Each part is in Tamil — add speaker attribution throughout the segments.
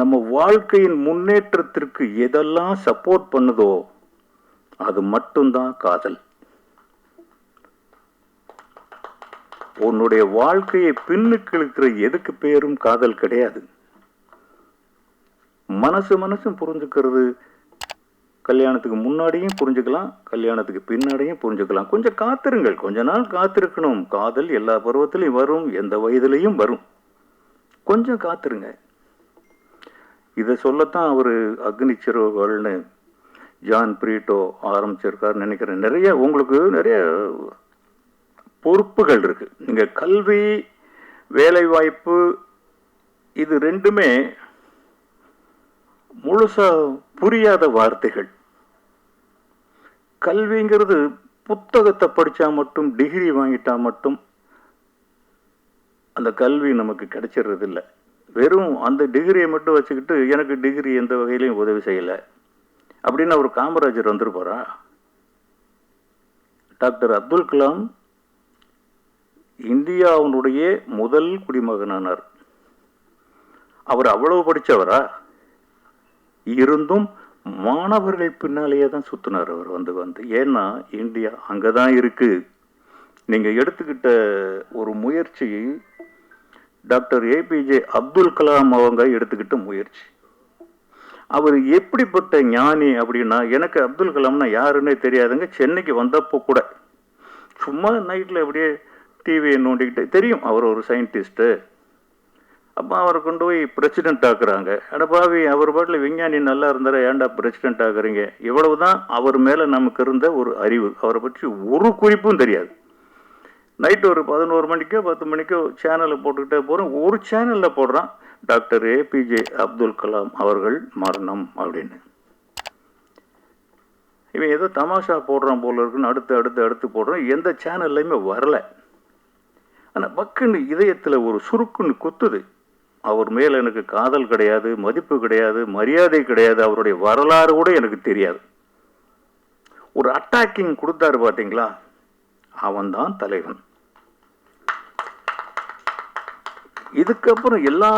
Speaker 1: நம்ம வாழ்க்கையின் முன்னேற்றத்திற்கு எதெல்லாம் சப்போர்ட் பண்ணுதோ அது மட்டும்தான் காதல். உன்னுடைய வாழ்க்கையை பின்னுக்கு இழுக்கிற எதுக்கு பேரும் காதல் கிடையாது. மனசும் புரிஞ்சுக்கிறது கல்யாணத்துக்கு முன்னாடியும் புரிஞ்சுக்கலாம், கல்யாணத்துக்கு பின்னாடியும் புரிஞ்சுக்கலாம். கொஞ்சம் காத்திருங்கள், கொஞ்ச நாள் காத்திருக்கணும். காதல் எல்லா பருவத்திலையும் வரும், எந்த வயதிலையும் வரும். கொஞ்சம் காத்திருங்க. இதை சொல்லத்தான் அவரு அக்னி சிறகுகள்னு ஜான் பிரீட்டோ ஆரம்பிச்சிருக்காரு நினைக்கிறேன். நிறைய உங்களுக்கு நிறைய பொறுப்புகள் இருக்கு. நீங்க கல்வி, வேலை வாய்ப்பு, இது ரெண்டுமே முழுசா புரியாத வார்த்தைகள். கல்விங்கிறது புத்தகத்தை படிச்சா மட்டும், டிகிரி வாங்கிட்டா மட்டும் அந்த கல்வி நமக்கு கிடைச்சிடுறது இல்லை. வெறும் அந்த டிகிரியை மட்டும் வச்சுக்கிட்டு எனக்கு டிகிரி எந்த வகையிலையும் உதவி செய்யலை அப்படின்னு அவர் காமராஜர் வந்திருப்பாரா? டாக்டர் அப்துல் கலாம் இந்தியாவுடைய முதல் குடிமகனானார். அவர் அவ்வளவு படித்தவரா? இருந்தும் மாணவர்கள் பின்னாலேயே தான் சுத்தினார் அவர் வந்து. ஏன்னா இந்தியா அங்கதான் இருக்கு. நீங்க எடுத்துக்கிட்ட ஒரு முயற்சி டாக்டர் ஏபிஜே அப்துல் கலாம் அவங்க எடுத்துக்கிட்ட முயற்சி. அவர் எப்படிப்பட்ட ஞானி அப்படின்னா, எனக்கு அப்துல் கலாம்னா யாருன்னே தெரியாதுங்க. சென்னைக்கு வந்தப்போ கூட சும்மா நைட்ல அப்படியே டிவியை நோண்டிக்கிட்டு, தெரியும் அவர் ஒரு சயின்டிஸ்ட்டு. அப்போ அவரை கொண்டு போய் பிரசிடென்ட் ஆக்குறாங்க. அடப்பாவி, அவர் பாட்டில் விஞ்ஞானி நல்லா இருந்தார ஏன்டா பிரசிடென்ட் ஆக்குறீங்க? இவ்வளவுதான் அவர் மேலே நமக்கு இருந்த ஒரு அறிவு. அவரை பற்றி ஒரு குறிப்பும் தெரியாது. நைட்டு ஒரு 11 மணிக்கோ 10 மணிக்கோ சேனலை போட்டுக்கிட்டே போகிறோம். ஒரு சேனலில் போடுறான், டாக்டர் ஏபிஜே அப்துல் கலாம் அவர்கள் மரணம் அப்படின்னு. இவன் ஏதோ தமாஷா போடுறான் போல இருக்குன்னு அடுத்து போடுறான். எந்த சேனல்லையுமே வரல. ஆனால் பக்குன்னு இதயத்தில் ஒரு சுருக்குன்னு குத்துது. அவர் மேலே எனக்கு காதல் கிடையாது, மதிப்பு கிடையாது, மரியாதை கிடையாது, அவருடைய வரலாறு கூட எனக்கு தெரியாது. ஒரு அட்டாக்கிங் கொடுத்தாரு பார்த்தீங்களா, அவன்தான் தலைவன். இதுக்கப்புறம் எல்லா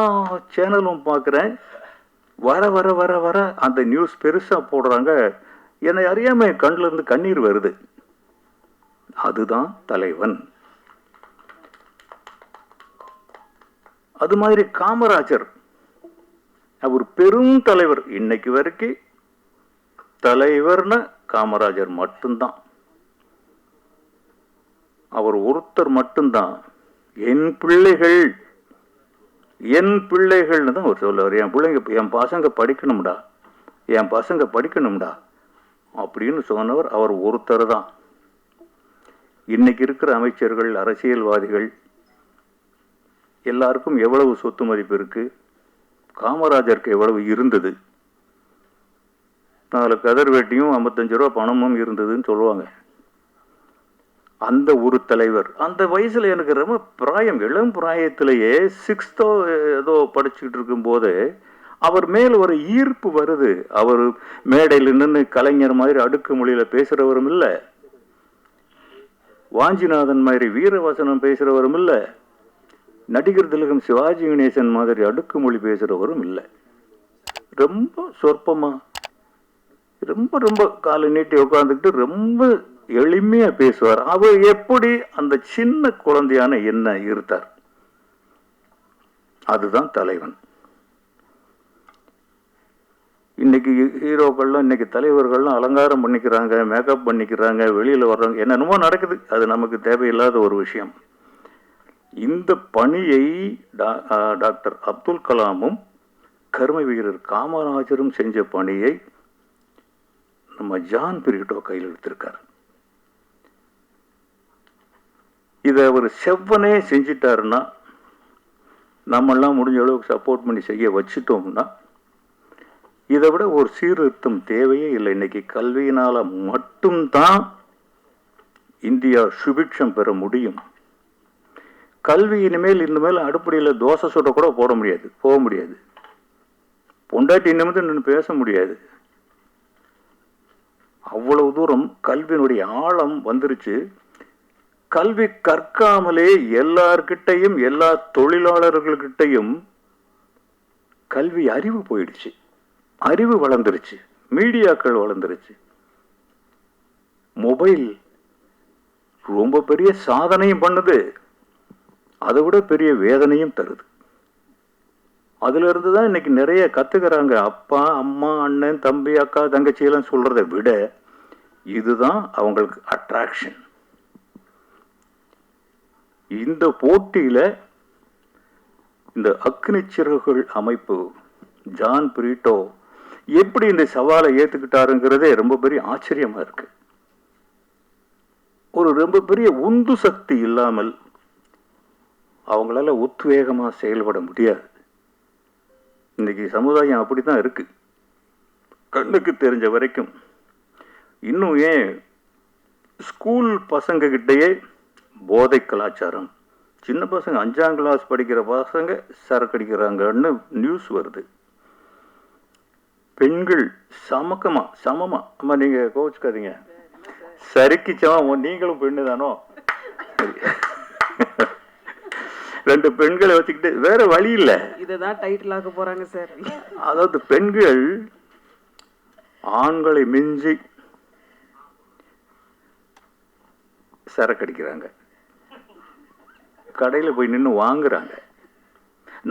Speaker 1: சேனலும் பார்க்குறேன், வர வர வர வர அந்த நியூஸ் பெருசாக போடுறாங்க. என்னை அறியாம கண்ணில் இருந்து கண்ணீர் வருது. அதுதான் தலைவன். அது மாதிரி காமராஜர், அவர் பெரும் தலைவர். இன்னைக்கு வரைக்கும் தலைவர்னு காமராஜர் மட்டும்தான். அவர் ஒருத்தர் மட்டும்தான். என் பிள்ளைகள்னு தான் அவர் சொல்லுவார். என் பசங்க படிக்கணும்டா அப்படின்னு சொன்னவர் அவர் ஒருத்தர் தான். இன்னைக்கு இருக்கிற அமைச்சர்கள், அரசியல்வாதிகள் எல்லாருக்கும் எவ்வளவு சொத்து மதிப்பு இருக்கு, காமராஜருக்கு எவ்வளவு இருந்தது? 4 கதர் வேட்டியும் 55 ரூபா பணமும் இருந்ததுன்னு சொல்லுவாங்க. அந்த ஒரு தலைவர். அந்த வயசுல எனக்கு ரொம்ப பிராயம், இளம் பிராயத்திலேயே 6th ஏதோ படிச்சுக்கிட்டு இருக்கும் போது அவர் மேல் ஒரு ஈர்ப்பு வருது. அவர் மேடையில் நின்று கலைஞர் மாதிரி அடுக்கு மொழியில பேசுறவரும் இல்லை, வாஞ்சிநாதன் மாதிரி வீரவசனம் பேசுறவரும் இல்லை, நடிகர் திலகம் சிவாஜி கணேசன் மாதிரி அடுக்கு மொழி பேசுறவரும் இல்லை. ரொம்ப சொற்பமா, ரொம்ப காலை நீட்டி உட்காந்துக்கிட்டு ரொம்ப எளிமையா பேசுவார். அவர் எப்படி அந்த சின்ன குழந்தையான என்ன இருத்தார்? அதுதான் தலைவன். இன்னைக்கு ஹீரோக்கள்லாம், இன்னைக்கு தலைவர்கள்லாம் அலங்காரம் பண்ணிக்கிறாங்க, மேக்கப் பண்ணிக்கிறாங்க, வெளியில வர்றாங்க, என்னென்னமோ நடக்குது. அது நமக்கு தேவையில்லாத ஒரு விஷயம். இந்த பணியை டாக்டர் அப்துல் கலாமும் கர்ம வீரர் காமராஜரும் செஞ்ச பணியை நம்ம ஜான் பிரீட்டோ கையில் எடுத்திருக்கார். இதை அவர் செவ்வனே செஞ்சிட்டாருன்னா, நம்மெல்லாம் முடிஞ்ச அளவுக்கு சப்போர்ட் பண்ணி செய்ய வச்சுட்டோம்னா, இதை விட ஒரு சீர்திருத்தம் தேவையே இல்லை. இன்னைக்கு கல்வியினால மட்டும்தான் இந்தியா சுபிக்ஷம் பெற முடியும். கல்வி இனிமேல் அடுப்படியில் தோசை சுட கூட போக முடியாது. பொண்டாட்டி நிமிந்து நின்று பேச முடியாது. அவ்வளவு தூரம் கல்வியினுடைய ஆழம் வந்துருச்சு. கல்வி கற்காமலே எல்லார்கிட்டையும், எல்லா தொழிலாளர்கள்கிட்டையும் கல்வி அறிவு போயிடுச்சு, அறிவு வளர்ந்துருச்சு, மீடியாக்கள் வளர்ந்துருச்சு. மொபைல் ரொம்ப பெரிய சாதனையும் பண்ணுது, அதை விட பெரிய வேதனையும் தருது. அதுல இருந்து தான் இன்னைக்கு நிறைய கத்துக்கிறாங்க. அப்பா அம்மா அண்ணன் தம்பி அக்கா தங்கச்சி எல்லாம் சொல்றதை விட இதுதான் அவங்களுக்கு அட்ராக்ஷன். இந்த போட்டியில இந்த அக்னி சிறகுகள் அமைப்பு ஜான் பிரிட்டோ எப்படி இந்த சவாலை ஏத்துக்கிட்டாருங்கிறதே ரொம்ப பெரிய ஆச்சரியமா இருக்கு. ஒரு ரொம்ப பெரிய உந்து சக்தி இல்லாமல் அவங்களால உத்வேகமா செயல்பட முடியாது. இன்னைக்கு சமுதாயம் அப்படித்தான் இருக்கு, கண்ணுக்கு தெரிஞ்ச வரைக்கும். இன்னும் ஏன் ஸ்கூல் பசங்க கிட்டயே போதை கலாச்சாரம், சின்ன பசங்க 5ஆம் கிளாஸ் படிக்கிற பசங்க சரக்கு அடிக்கிறாங்கன்னு நியூஸ் வருது. பெண்கள் சமமா, அம்மா நீங்க கோச்சுக்காதீங்க, சரிக்கு சமம், நீங்களும் பெண்ணு தானோ. 2 பெண்களை வச்சுக்கிட்டு வேற வழி இல்ல,
Speaker 2: இதுதான் டைட்டில் ஆக்க போறாங்க சார்.
Speaker 1: அதாவது பெண்கள் ஆண்களை மிஞ்சி சரக்கு அடிக்கிறாங்க, கடையில் போய் நின்று வாங்குறாங்க.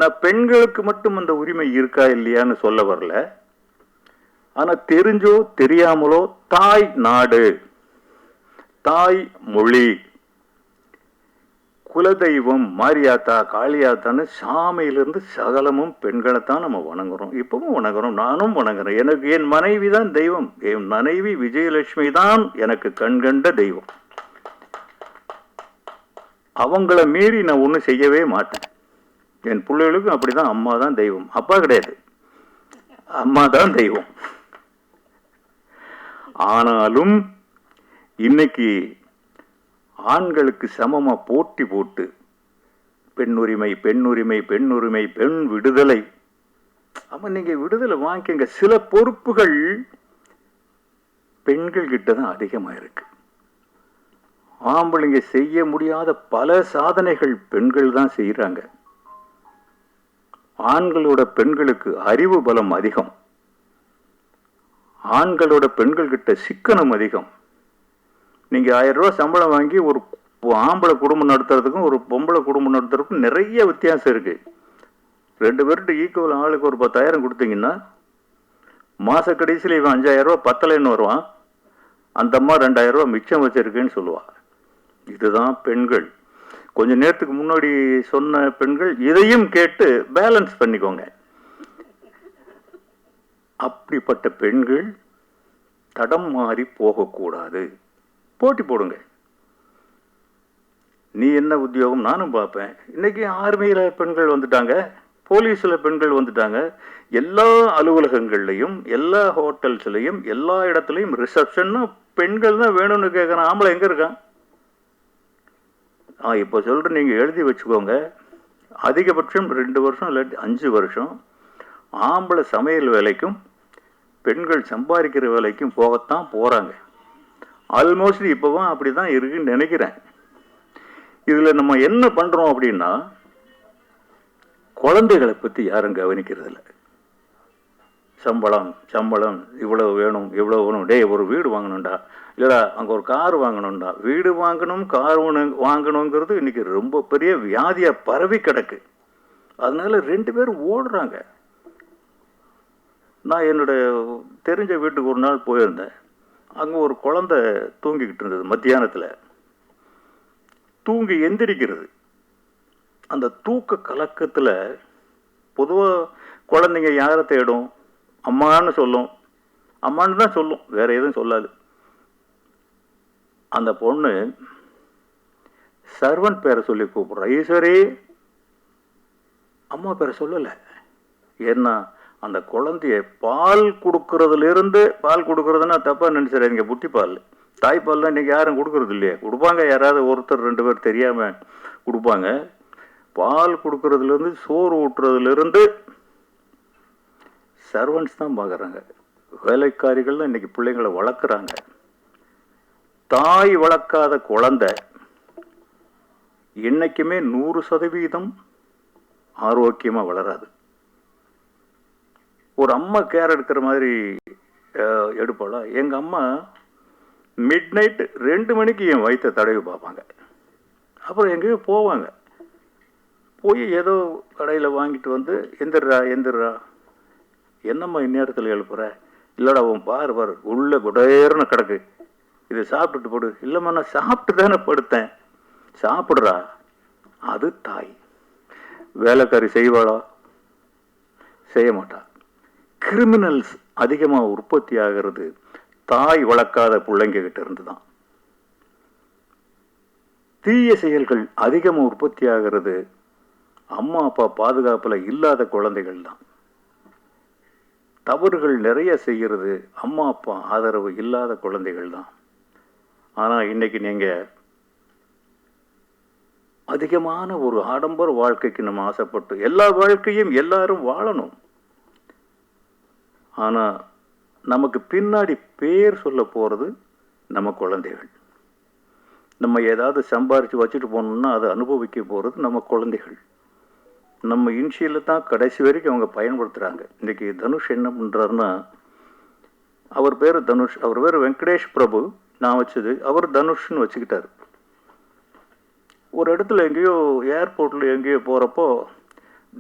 Speaker 1: நான் பெண்களுக்கு மட்டும் அந்த உரிமை இருக்கா இல்லையான்னு சொல்ல வரல. ஆனா தெரிஞ்சோ தெரியாமலோ தாய் நாடு, தாய் மொழி, குலதெய்வம் மாரியாத்தா காளியாத்தான்னு சாமியிலிருந்து சகலமும் பெண்களைத்தான் நம்ம வணங்குறோம். இப்பவும் வணங்குறோம், நானும் வணங்குறேன். எனக்கு என் மனைவி தான் தெய்வம். என் மனைவி விஜயலட்சுமி தான் எனக்கு கண்கண்ட தெய்வம். அவங்கள மீறி நான் ஒன்றும் செய்யவே மாட்டேன். என் பிள்ளைகளுக்கும் அப்படிதான், அம்மா தான் தெய்வம், அப்பா கிடையாது, அம்மா தான் தெய்வம். ஆனாலும் இன்னைக்கு ஆண்களுக்கு சமமா போட்டி போட்டு பெண்ணுரிமை பெண்ணுரிமை பெண்ணுரிமை பெண் விடுதலை, அப்ப நீங்க விடுதலை வாங்கிக்கங்க. சில பொறுப்புகள் பெண்கள் கிட்ட தான் அதிகமா இருக்கு. ஆம்பளைங்க செய்ய முடியாத பல சாதனைகள் பெண்கள் தான் செய்யறாங்க. ஆண்களோட பெண்களுக்கு அறிவு பலம் அதிகம், ஆண்களோட பெண்கள் கிட்ட சிக்கனம் அதிகம். நீங்க 1000 ரூபாய் சம்பளம் வாங்கி ஒரு ஆம்பளை குடும்பம் நடத்துறதுக்கும் ஒரு பொம்பளை குடும்பம் நடத்துறதுக்கும் நிறைய வித்தியாசம் இருக்கு. 2 பேர்கிட்ட ஈக்குவல் ஆளுக்கு ஒரு 10,000 கொடுத்தீங்கன்னா மாச கடைசியில் இவன் 5,000 ரூபாய் பத்தலைன்னு வருவான், அந்த அம்மா 2,000 ரூபாய் மிச்சம் வச்சிருக்குன்னு சொல்லுவா. இதுதான் பெண்கள். கொஞ்ச நேரத்துக்கு முன்னாடி சொன்ன பெண்கள் இதையும் கேட்டு பேலன்ஸ் பண்ணிக்கோங்க. அப்படிப்பட்ட பெண்கள் தடம் மாறி போகக்கூடாது. போட்டி போடுங்க. நீ என்ன உத்தியோகம் நானும் பார்ப்பேன். இன்னைக்கு ஆர்மியில பெண்கள் வந்துட்டாங்க, போலீஸ்ல பெண்கள் வந்துட்டாங்க. எல்லா அலுவலகங்கள்லையும் எல்லா ஹோட்டல்ஸ்லையும் எல்லா இடத்துலையும் ரிசப்ஷன் பெண்கள் தான் வேணும்னு கேட்கறான். ஆம்பளை எங்க இருக்கான்? இப்போ சொல்ற நீங்க எழுதி வச்சுக்கோங்க, அதிகபட்சம் 2 வருஷம் இல்லாட்டி 5 வருஷம் ஆம்பளை சமையல் வேலைக்கும் பெண்கள் சம்பாதிக்கிற வேலைக்கும் போகத்தான் போறாங்க. ஆல்மோஸ்ட் இப்பவும் அப்படிதான் இருக்குன்னு நினைக்கிறேன். இதுல நம்ம என்ன பண்றோம் அப்படின்னா, குழந்தைகளை பத்தி யாரும் கவனிக்கிறது இல்லை. சம்பளம் சம்பளம் இவ்வளவு வேணும் இவ்வளவு வேணும், டே ஒரு வீடு வாங்கணும்டா, இல்லடா அங்க ஒரு கார் வாங்கணும்டா. வீடு வாங்கணும் கார் வாங்கணுங்கிறது இன்னைக்கு ரொம்ப பெரிய வியாதியா பரவி கிடக்கு. அதனால 2 பேரும் ஓடுறாங்க. நான் என்னோட தெரிஞ்ச வீட்டுக்கு ஒரு நாள் போயிருந்தேன். அங்க ஒரு குழந்தை தூங்கிக்கிட்டு இருந்தது. மத்தியானத்துல தூங்கி எந்திரிக்கிறது. அந்த தூக்க கலக்கத்துல பொதுவா குழந்தைங்க யாரை தேடும்? அம்மான்னு சொல்லும், அம்மான்னு தான் சொல்லும், வேற எதுவும் சொல்லாது. அந்த பொண்ணு சர்வன்ட் பேரை சொல்லி கூப்பிடுறா, ஈஸ்வரி. அம்மா பேரை சொல்லல. ஏன்னா அந்த குழந்தைய பால் கொடுக்கறதுல இருந்து, பால் கொடுக்கறதுன்னா தப்பா நினைச்சிடாதீங்க, புட்டி பால், தாய்ப்பால் தான் இன்னைக்கு யாரும் கொடுக்கறது இல்லையா? கொடுப்பாங்க, யாராவது ஒருத்தர் 2 பேர் தெரியாம கொடுப்பாங்க. பால் கொடுக்கறதுல இருந்து சோறு ஊட்டுறதுல இருந்து சர்வன்ட்ஸ் தான் பார்க்குறாங்க. வேலைக்காரிகள் தான் இன்னைக்கு பிள்ளைங்களை வளர்க்குறாங்க. தாய் வளர்க்காத குழந்தை என்னைக்குமே 100% ஆரோக்கியமா வளராது. ஒரு அம்மா கேர் எடுக்கிற மாதிரி எடுப்பாளா? எங்கள் அம்மா மிட் நைட்டு 2 மணிக்கு என் வயிற்றை தடவி பார்ப்பாங்க. அப்புறம் எங்கேயோ போவாங்க. போய் ஏதோ கடையில் வாங்கிட்டு வந்து எந்திரா என்னம்மா இந்நேரத்தில் எழுப்புற? இல்லைடா அவன் பாரு உள்ள குடேர்னு கிடக்கு, இதை சாப்பிட்டுட்டு போடு. இல்லைம்மா நான் சாப்பிட்டு தானே படுத்தேன். சாப்பிட்றா. அது தாய். வேலைக்காரி செய்வாளா? செய்ய மாட்டா. கிரிமினல்ஸ் அதிகமாக உற்பத்தி ஆகிறது தாய் வளர்க்காத பிள்ளைங்க கிட்ட இருந்து தான். தீய செயல்கள் அதிகமாக உற்பத்தி ஆகிறது அம்மா அப்பா பாதுகாப்பில் இல்லாத குழந்தைகள் தான். தவறுகள் நிறைய செய்கிறது அம்மா அப்பா ஆதரவு இல்லாத குழந்தைகள் தான். ஆனால் இன்னைக்கு நீங்கள் அதிகமான ஒரு ஆடம்பர வாழ்க்கைக்கு நம்ம ஆசைப்பட்டு எல்லா வாழ்க்கையும் எல்லாரும் வாழணும். ஆனால் நமக்கு பின்னாடி பேர் சொல்ல போகிறது நம்ம குழந்தைகள். நம்ம ஏதாவது சம்பாரித்து வச்சுட்டு போனோம்னா அதை அனுபவிக்க போகிறது நம்ம குழந்தைகள். நம்ம இன்ஷியலில் தான் கடைசி வரைக்கும் அவங்க பயன்படுத்துகிறாங்க. இன்றைக்கி தனுஷ் என்ன பண்ணுறாருன்னா, அவர் பேர் தனுஷ், அவர் பேர் வெங்கடேஷ் பிரபு, நான் வச்சது. அவர் தனுஷ்னு வச்சுக்கிட்டார். ஒரு இடத்துல எங்கேயோ ஏர்போர்ட்டில் எங்கேயோ போகிறப்போ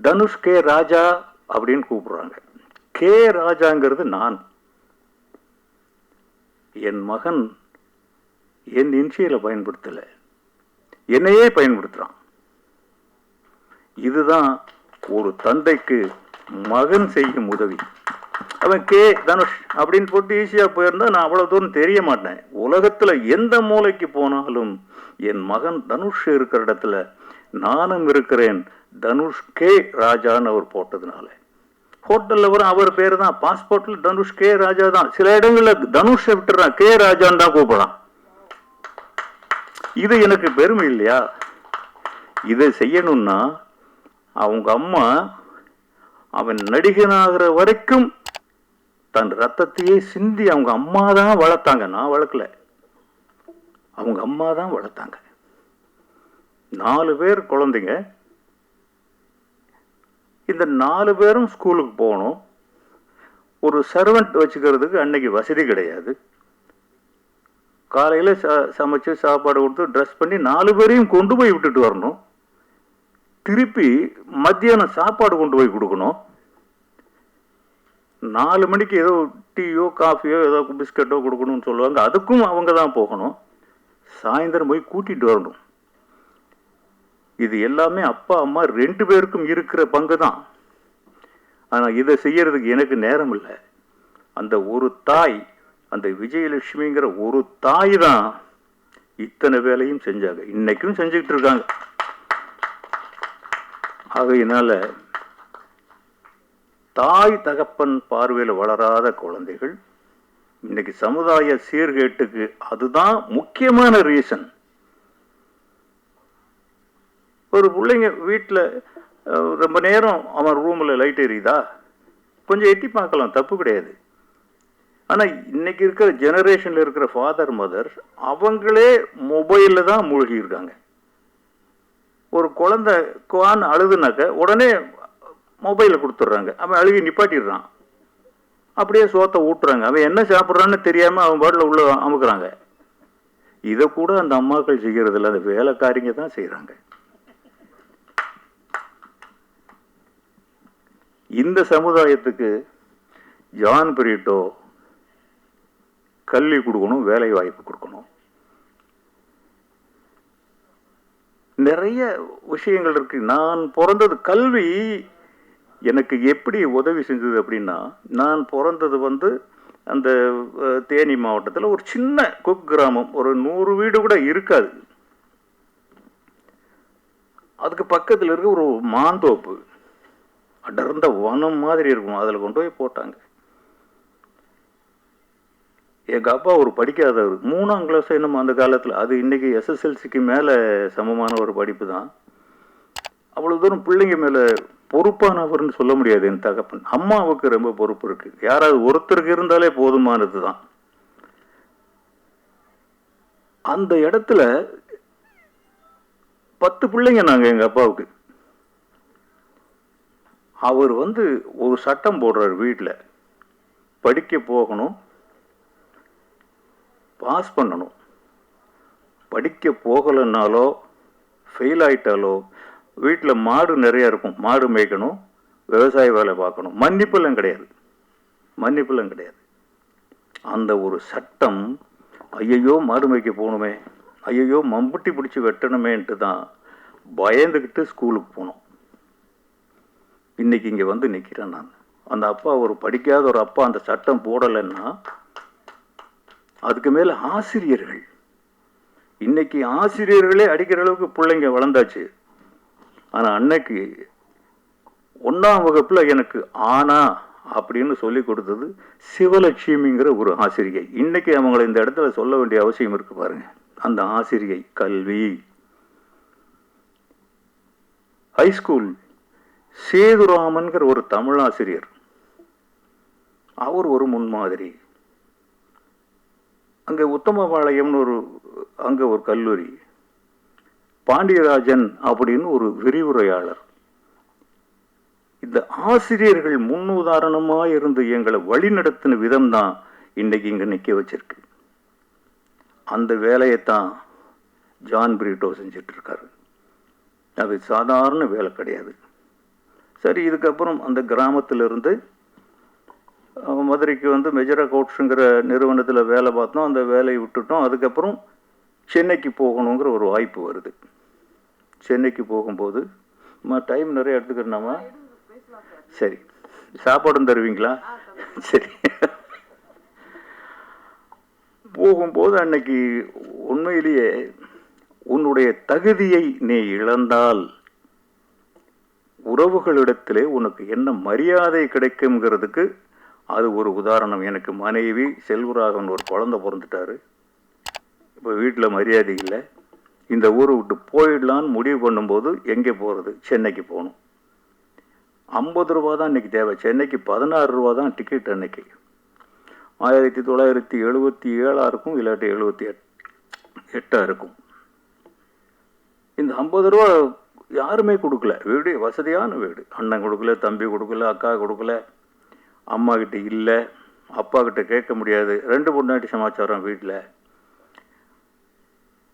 Speaker 1: தனுஷ் கே ராஜா அப்படின்னு கூப்பிடுறாங்க. கே ராஜாங்கிறது நான். என் மகன் என் இன்ஷியலை பயன்படுத்தலை, என்னையே பயன்படுத்துகிறான். இதுதான் ஒரு தந்தைக்கு மகன் செய்யும் உதவி. அவன் கே தனுஷ் அப்படின்னு போட்டு ஈஸியாக போயிருந்தா நான் அவ்வளோ தூரம் தெரிய மாட்டேன். உலகத்தில் எந்த மூலைக்கு போனாலும் என் மகன் தனுஷ் இருக்கிற இடத்துல நானும் இருக்கிறேன். தனுஷ் கே ராஜான்னு அவர் போட்டதுனால ஹோட்டலில் வரும் அவர் பேர் தான், பாஸ்போர்ட்டில் தனுஷ் கே ராஜா தான். சில இடங்களில் தனுஷை விட்டுறான், கே ராஜான்னு தான் கூப்பிடறான். இது எனக்கு பெருமை இல்லையா? இதை செய்யணும்னா அவங்க அம்மா அவன் நடிகனாகிற வரைக்கும் தன் ரத்தத்தையே சிந்தி அவங்க அம்மா தான் வளர்த்தாங்க. நான் வளர்க்கல, அவங்க அம்மா தான் வளர்த்தாங்க. 4 பேர் குழந்தைங்க. இந்த 4 பேரும் ஸ்கூலுக்கு போகணும். ஒரு சர்வெண்ட் வச்சுக்கிறதுக்கு அன்னைக்கு வசதி கிடையாது. காலையில் சமைச்சு சாப்பாடு கொடுத்து ட்ரெஸ் பண்ணி 4 பேரையும் கொண்டு போய் விட்டுட்டு வரணும். திருப்பி மத்தியானம் சாப்பாடு கொண்டு போய் கொடுக்கணும். 4 மணிக்கு ஏதோ டீயோ காஃபியோ ஏதோ பிஸ்கட்டோ கொடுக்கணும்னு சொல்லுவாங்க, அதுக்கும் அவங்க தான் போகணும். சாயந்தரம் போய் கூட்டிகிட்டு வரணும். இது எல்லாமே அப்பா அம்மா 2 பேருக்கும் இருக்கிற பங்கு தான். ஆனால் இதை செய்யறதுக்கு எனக்கு நேரம் இல்லை. அந்த ஒரு தாய், அந்த விஜயலட்சுமிங்கிற ஒரு தாய் தான் இத்தனை வேலையும் செஞ்சாங்க, இன்னைக்கும் செஞ்சுக்கிட்டு இருக்காங்க. ஆகையினால தாய் தகப்பன் பார்வையில் வளராத குழந்தைகள் இன்னைக்கு சமுதாய சீர்கேட்டுக்கு அதுதான் முக்கியமான ரீசன். ஒரு பிள்ளைங்க வீட்டில் ரொம்ப நேரம் அவன் ரூமில் லைட் எரியுதா, கொஞ்சம் எட்டி பார்க்கலாம், தப்பு கிடையாது. ஆனால் இன்னைக்கு இருக்கிற ஜெனரேஷனில் இருக்கிற ஃபாதர் மதர் அவங்களே மொபைலில் தான் மூழ்கி இருக்காங்க. ஒரு குழந்தை குவான்னு அழுதுனாக்க உடனே மொபைலை கொடுத்துட்றாங்க, அவன் அழுகி நிப்பாட்டிடுறான். அப்படியே சோத்தை ஊட்டுறாங்க, அவன் என்ன சாப்பிட்றான்னு தெரியாமல் அவன் பாட்டில் உள்ள அமுக்குறாங்க. இதை கூட அந்த அம்மாக்கள் செய்கிறதில்ல, அந்த வேலைக்காரிங்க தான் செய்கிறாங்க. இந்த சமுதாயத்துக்கு ஜான் பிரிட்டோ கல்வி கொடுக்கணும், வேலை வாய்ப்பு கொடுக்கணும். நிறைய விஷயங்கள் இருக்கு. நான் பிறந்தது, கல்வி எனக்கு எப்படி உதவி செஞ்சது அப்படின்னா, நான் பிறந்தது அந்த தேனி மாவட்டத்தில் ஒரு சின்ன குக் கிராமம், ஒரு 100 வீடு கூட இருக்காது. அதுக்கு பக்கத்தில் இருக்க ஒரு மாந்தோப்பு, அடர்ந்த வனம் மாதிரி இருக்கும், அதில் கொண்டு போய் போட்டாங்க. எங்கள் அப்பா ஒரு படிக்காதவர், 3ஆம் கிளாஸ் என்னமோ அந்த காலத்தில், அது இன்னைக்கு SSLCக்கு மேலே சமமான ஒரு படிப்பு தான். அவ்வளோ தூரம் பிள்ளைங்க மேலே பொறுப்பானவர்னு சொல்ல முடியாது என் தகப்பன். அம்மாவுக்கு ரொம்ப பொறுப்பு இருக்கு, யாராவது ஒருத்தருக்கு இருந்தாலே போதுமானது தான். அந்த இடத்துல 10 பிள்ளைங்க நாங்கள் எங்கள் அப்பாவுக்கு. அவர் வந்து ஒரு சட்டம் போடுறார், வீட்டில் படிக்க போகணும், பாஸ் பண்ணணும். படிக்க போகலைன்னாலோ ஃபெயில் ஆயிட்டாலோ வீட்டில் மாடு நிறைய இருக்கும், மாடு மேய்க்கணும், விவசாய வேலை பார்க்கணும். மன்னிப்பெல்லாம் கிடையாது, மன்னிப்பெல்லாம் கிடையாது. அந்த ஒரு சட்டம், ஐயையோ மாடு மேய்க்க போகணுமே, ஐயையோ மம்புட்டி பிடிச்சி வெட்டணுமேன்ட்டு தான் பயந்துக்கிட்டு ஸ்கூலுக்கு போனோம். இன்னைக்கு இங்கே வந்து நிற்கிறேன் நான். அந்த அப்பா, ஒரு படிக்காத ஒரு அப்பா அந்த சட்டம் போடலைன்னா, அதுக்கு மேலே ஆசிரியர்கள், இன்னைக்கு ஆசிரியர்களே அடிக்கிற அளவுக்கு பிள்ளைங்க வளர்ந்தாச்சு. ஆனால் அன்னைக்கு 1ஆம் வகுப்பில் எனக்கு ஆனா அப்படின்னு சொல்லி கொடுத்தது சிவலட்சுமிங்கிற ஒரு ஆசிரியை. இன்னைக்கு அவங்களை இந்த இடத்துல சொல்ல வேண்டிய அவசியம் இருக்கு பாருங்க. அந்த ஆசிரியை கல்வி. ஹைஸ்கூல் சேதுராமன்கிற ஒரு தமிழ் ஆசிரியர், அவர் ஒரு முன்மாதிரி. அங்கே உத்தமபாளையம்னு அங்கே ஒரு கல்லூரி, பாண்டியராஜன் அப்படின்னு ஒரு விரிவுரையாளர். இந்த ஆசிரியர்கள் முன்னுதாரணமாக இருந்து எங்களை வழிநடத்தின விதம் தான் இன்னைக்கு இங்கே நிற்க வச்சிருக்கு. அந்த வேலையைத்தான் ஜான் பிரிட்டோ செஞ்சிட்டு இருக்காரு. அது சாதாரண வேலை கிடையாது. சரி, இதுக்கப்புறம் அந்த கிராமத்திலிருந்து மதுரைக்கு வந்து மெஜரா கோட்ஸுங்கிற நிறுவனத்தில் வேலை பார்த்தோம். அந்த வேலையை விட்டுட்டோம். அதுக்கப்புறம் சென்னைக்கு போகணுங்கிற ஒரு வாய்ப்பு வருது. சென்னைக்கு போகும்போது டைம் நிறைய எடுத்துக்கிறோம்னாமா, சரி, சாப்பாடும் தருவீங்களா? சரி. போகும்போது அன்னைக்கு உண்மையிலேயே உன்னுடைய தகுதியை நீ இழந்தால் உறவுகளிடத்திலே உனக்கு என்ன மரியாதை கிடைக்குங்கிறதுக்கு அது ஒரு உதாரணம். எனக்கு மனைவி செல்வராகவன் ஒரு குழந்தை பிறந்துட்டாரு. இப்போ வீட்டில் மரியாதை இல்லை. இந்த ஊரை விட்டு போயிடலான்னு முடிவு பண்ணும்போது எங்கே போகிறது? சென்னைக்கு போகணும். 50 ரூபா தான் இன்னைக்கு தேவை. சென்னைக்கு 16 ரூபா தான் டிக்கெட். அன்னைக்கு 1977 இருக்கும், இல்லாட்டி 78 இருக்கும். இந்த 50 ரூபா யாருமே கொடுக்கல. வீடு வசதியான வீடு. அண்ணன் கொடுக்கல, தம்பி கொடுக்கல, அக்கா கொடுக்கல, அம்மா கிட்ட இல்லை, அப்பா கிட்ட கேட்க முடியாது. 2 பொண்டாட்டி சமாச்சாரம் வீட்டில்.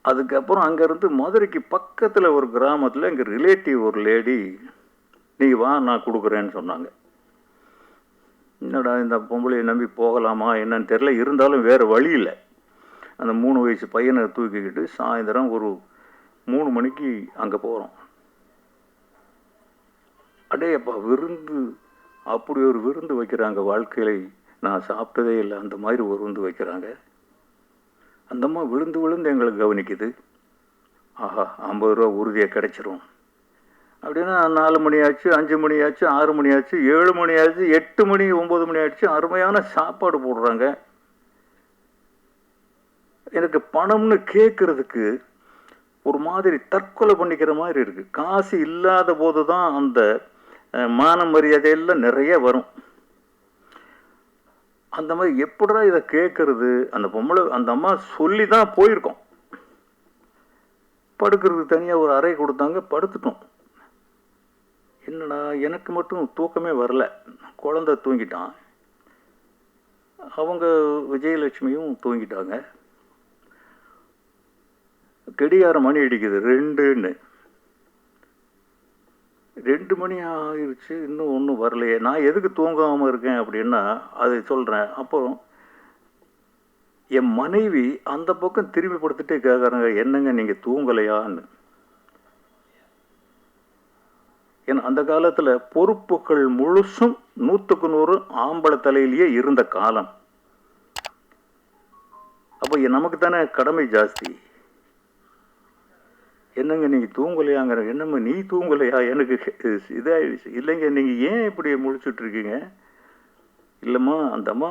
Speaker 1: அதுக்கப்புறம் அங்கேருந்து மதுரைக்கு பக்கத்தில் ஒரு கிராமத்தில் எங்கள் ரிலேட்டிவ் ஒரு லேடி, நீ வா நான் கொடுக்குறேன்னு சொன்னாங்க. என்னடா இந்த பொம்பளையை நம்பி போகலாமா என்னன்னு தெரியல. இருந்தாலும் வேறு வழி இல்லை. அந்த 3 வயசு பையனை தூக்கிக்கிட்டு சாயந்தரம் ஒரு 3 மணிக்கு அங்கே போகிறோம். அடே அப்பா, விருந்து, அப்படி ஒரு விருந்து வைக்கிறாங்க. வாழ்க்கையில் நான் சாப்பிட்டதே இல்லை, அந்த மாதிரி ஒரு விருந்து வைக்கிறாங்க. அந்த அம்மா விழுந்து விழுந்து எங்களுக்கு கவனிக்குது. ஆஹா, 50 ரூபா உறுதியாக கிடைச்சிரும் அப்படின்னா 4 மணி ஆச்சு, 5 மணி ஆச்சு, 6 மணி ஆச்சு, 7 மணி ஆச்சு, 8 மணி, 9 மணி ஆச்சு. அருமையான சாப்பாடு போடுறாங்க. எனக்கு பணம்னு கேட்கறதுக்கு ஒரு மாதிரி தற்கொலை பண்ணிக்கிற மாதிரி இருக்கு. காசு இல்லாத போது தான் அந்த மான மரியாதையெல்லாம் நிறைய வரும். அந்த மாதிரி எப்படா இதை கேட்கறது? அந்த பொம்பளை, அந்த அம்மா சொல்லி தான் போயிருக்கோம். படுக்கிறதுக்கு தனியாக ஒரு அறை கொடுத்தாங்க, படுத்துட்டோம். என்னடா எனக்கு மட்டும் தூக்கமே வரல. குழந்தை தூங்கிட்டான், அவங்க விஜயலட்சுமியும் தூங்கிட்டாங்க. கடிகார மணி அடிக்குது 2ன்னு. 2 மணி ஆயிடுச்சு, இன்னும் ஒன்றும் வரலையே. நான் எதுக்கு தூங்காமல் இருக்கேன் அப்படின்னா அது சொல்கிறேன். அப்புறம் என் மனைவி அந்த பக்கம் திரும்பி படுத்துட்டே கேட்குறாங்க, என்னங்க நீங்கள் தூங்கலையான்னு. ஏன்னா அந்த காலத்தில் பொறுப்புகள் முழுசும் 100க்கு 100 ஆம்பளை தலையிலேயே இருந்த காலம். அப்போ நமக்கு தானே கடமை ஜாஸ்தி. என்னங்க நீங்கள் தூங்கலையாங்கிற, என்னம்மா நீ தூங்கலையா? எனக்கு இதாகிடுச்சு. இல்லைங்க, நீங்கள் ஏன் இப்படி முழிச்சுட்ருக்கீங்க? இல்லைம்மா, அந்த அம்மா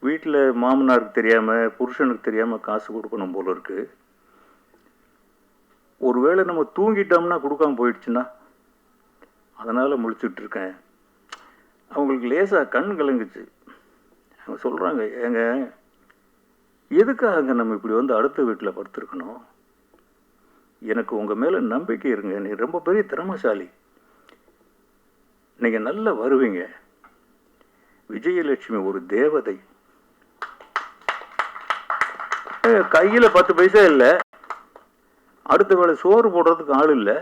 Speaker 1: வீட்டில் மாமனாருக்கு தெரியாமல், புருஷனுக்கு தெரியாமல் காசு கொடுக்கணும் போல இருக்கு. ஒருவேளை நம்ம தூங்கிட்டோம்னா கொடுக்காம போயிடுச்சுன்னா, அதனால் முழிச்சுட்ருக்கேன். அவங்களுக்கு லேசாக கண் கலங்குச்சு. அவங்க சொல்கிறாங்க, ஏங்க எதுக்காக நம்ம இப்படி வந்து அடுத்த வீட்டில் படுத்துருக்கணும்? எனக்கு உங்கள் மேலே நம்பிக்கை இருங்க, நீ ரொம்ப பெரிய திறமைசாலி. நீங்கள் நல்லா வருவீங்க. விஜயலட்சுமி ஒரு தேவதை. கையில் 10 பைசா இல்லை, அடுத்த வேளை சோறு போடுறதுக்கு ஆள் இல்லை.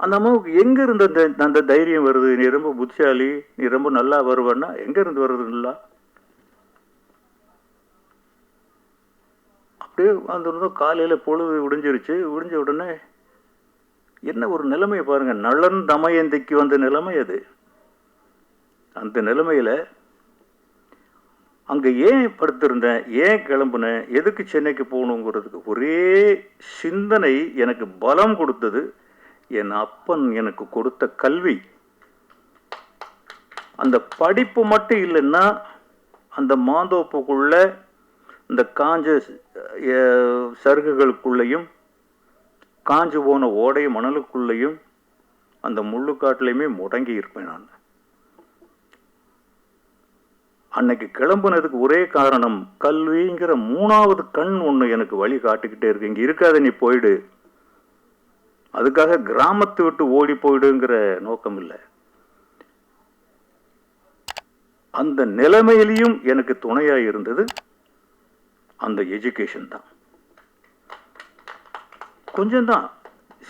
Speaker 1: அந்த அம்மாவுக்கு எங்கேருந்து அந்த தைரியம் வருது? நீ ரொம்ப புத்திசாலி, நீ ரொம்ப நல்லா வருவன்னா எங்கேருந்து வருதுங்களா? அப்படியே வந்துருந்தோம். காலையில் பொழுது விடிஞ்சிருச்சு. விடிஞ்ச உடனே என்ன ஒரு நிலைமையை பாருங்க. நளன் தமயந்திக்கு வந்த நிலைமை அது. அந்த நிலைமையில அங்க ஏன் படுத்திருந்தேன், ஏன் கிளம்புனேன், எதுக்கு சென்னைக்கு போகணுங்கிறதுக்கு ஒரே சிந்தனை எனக்கு பலம் கொடுத்தது என் அப்பன் எனக்கு கொடுத்த கல்வி. அந்த படிப்பு மட்டும் இல்லைன்னா அந்த மாந்தோப்புக்குள்ள இந்த காஞ்ச சருகுகளுக்குள்ளேயும் காஞ்சு போன ஓடை மணலுக்குள்ளேயும் அந்த முள்ளுக்காட்டிலையுமே முடங்கி இருப்பேன் நான். அன்னைக்கு கிளம்புனதுக்கு ஒரே காரணம், கல்விங்கிற 3வது கண் ஒன்று எனக்கு வழி காட்டுக்கிட்டே இருக்கு. இங்கே இருக்காத, நீ போயிடு. அதுக்காக கிராமத்தை விட்டு ஓடி போயிடுங்கிற நோக்கம் இல்லை. அந்த நிலைமையிலையும் எனக்கு துணையாக இருந்தது அந்த எஜுகேஷன் தான். கொஞ்சம்தான்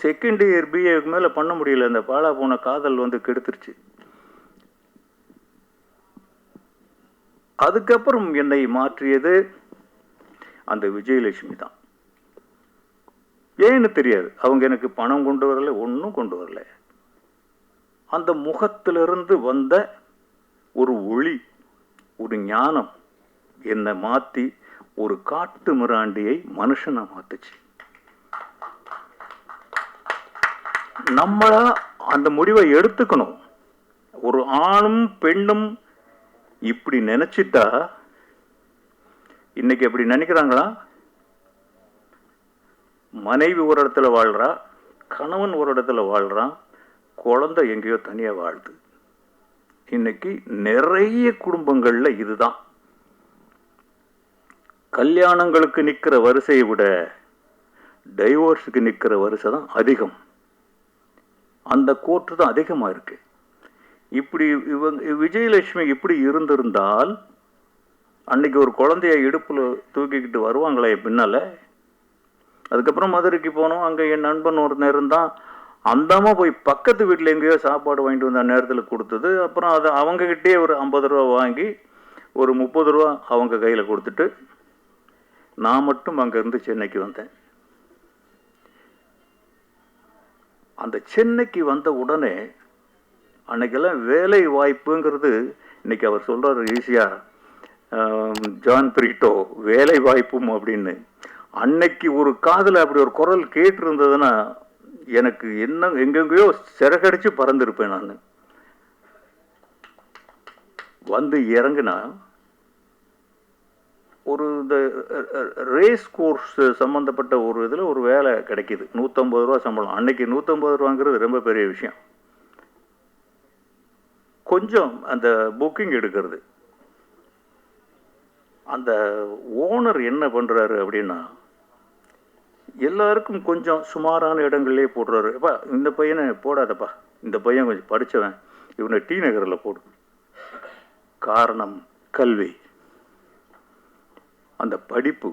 Speaker 1: செகண்ட் இயர் பிஏக்கு மேலே பண்ண முடியல. அந்த பாழா போன காதல் கெடுத்துருச்சு. அதுக்கப்புறம் என்னை மாற்றியது அந்த விஜயலட்சுமி தான். ஏன்னு தெரியாது. அவங்க எனக்கு பணம் கொண்டு வரல, ஒன்றும் கொண்டு வரல. அந்த முகத்திலிருந்து வந்த ஒரு ஒளி, ஒரு ஞானம் என்னை மாற்றி ஒரு காட்டு மிராண்டியை மனுஷனை மாத்துச்சு. நம்மளா அந்த முடிவை எடுத்துக்கணும். ஒரு ஆணும் பெண்ணும் இப்படி நினைச்சிட்டா, இன்னைக்கு எப்படி நினைக்கிறாங்களா? மனைவி ஒரு இடத்துல வாழ்றா, கணவன் ஒரு இடத்துல வாழ்றான், குழந்தை எங்கேயோ தனியா வாழுது. இன்னைக்கு நிறைய குடும்பங்கள்ல இதுதான். கல்யாணங்களுக்கு நிக்கிற வரிசையை விட டைவோர்ஸுக்கு நிக்கிற வரிசை தான் அதிகம். அந்த கோர்ட்டு தான் அதிகமா இருக்கு. இப்படி விஜயலட்சுமி இப்படி இருந்திருந்தால் அன்னைக்கு ஒரு குழந்தைய இடுப்புல தூக்கிக்கிட்டு வருவாங்களே பின்னால. அதுக்கப்புறம் மதுரைக்கு போனோம். அங்க என் நண்பன் ஒருத்தன் இருந்தான். அந்தமா போய் பக்கத்து வீட்டில் எங்கேயோ சாப்பாடு வாங்கிட்டு வந்த நேரத்தில் கொடுத்தது. அப்புறம் அதை அவங்ககிட்டே ஒரு 50 ரூபா வாங்கி ஒரு 30 ரூபா அவங்க கையில் கொடுத்துட்டு நான் மட்டும் அங்கேருந்து சென்னைக்கு வந்தேன். அந்த சென்னைக்கு வந்த உடனே அன்னைக்கெல்லாம் வேலை வாய்ப்புங்கிறது, இன்னைக்கு அவர் சொல்றாரு ஈஸியா, ஜான் பிரிட்டோ வேலை வாய்ப்பும் அப்படின்னு. அன்னைக்கு ஒரு காதில் அப்படி ஒரு குரல் கேட்டு இருந்ததுன்னா எனக்கு என்ன எங்கெங்கயோ சிறகடிச்சு பறந்துருப்பேன். நான் வந்து இறங்குனா ஒரு இந்த ரேஸ் கோர்ஸ் சம்மந்தப்பட்ட ஒரு இதில் ஒரு வேலை கிடைக்கிது. 150 ரூபா சம்பளம். அன்னைக்கு 150 ரூபாங்கிறது ரொம்ப பெரிய விஷயம். கொஞ்சம் அந்த புக்கிங் எடுக்கிறது. அந்த ஓனர் என்ன பண்றாரு அப்படின்னா, எல்லாருக்கும் கொஞ்சம் சுமாரான இடங்கள்லேயே போடுறாரு. அப்பா இந்த பையனை போடாதப்பா, இந்த பையன் கொஞ்சம் படித்தவன், இவனை டி நகரில் போடு. காரணம் கல்வி, அந்த படிப்பு.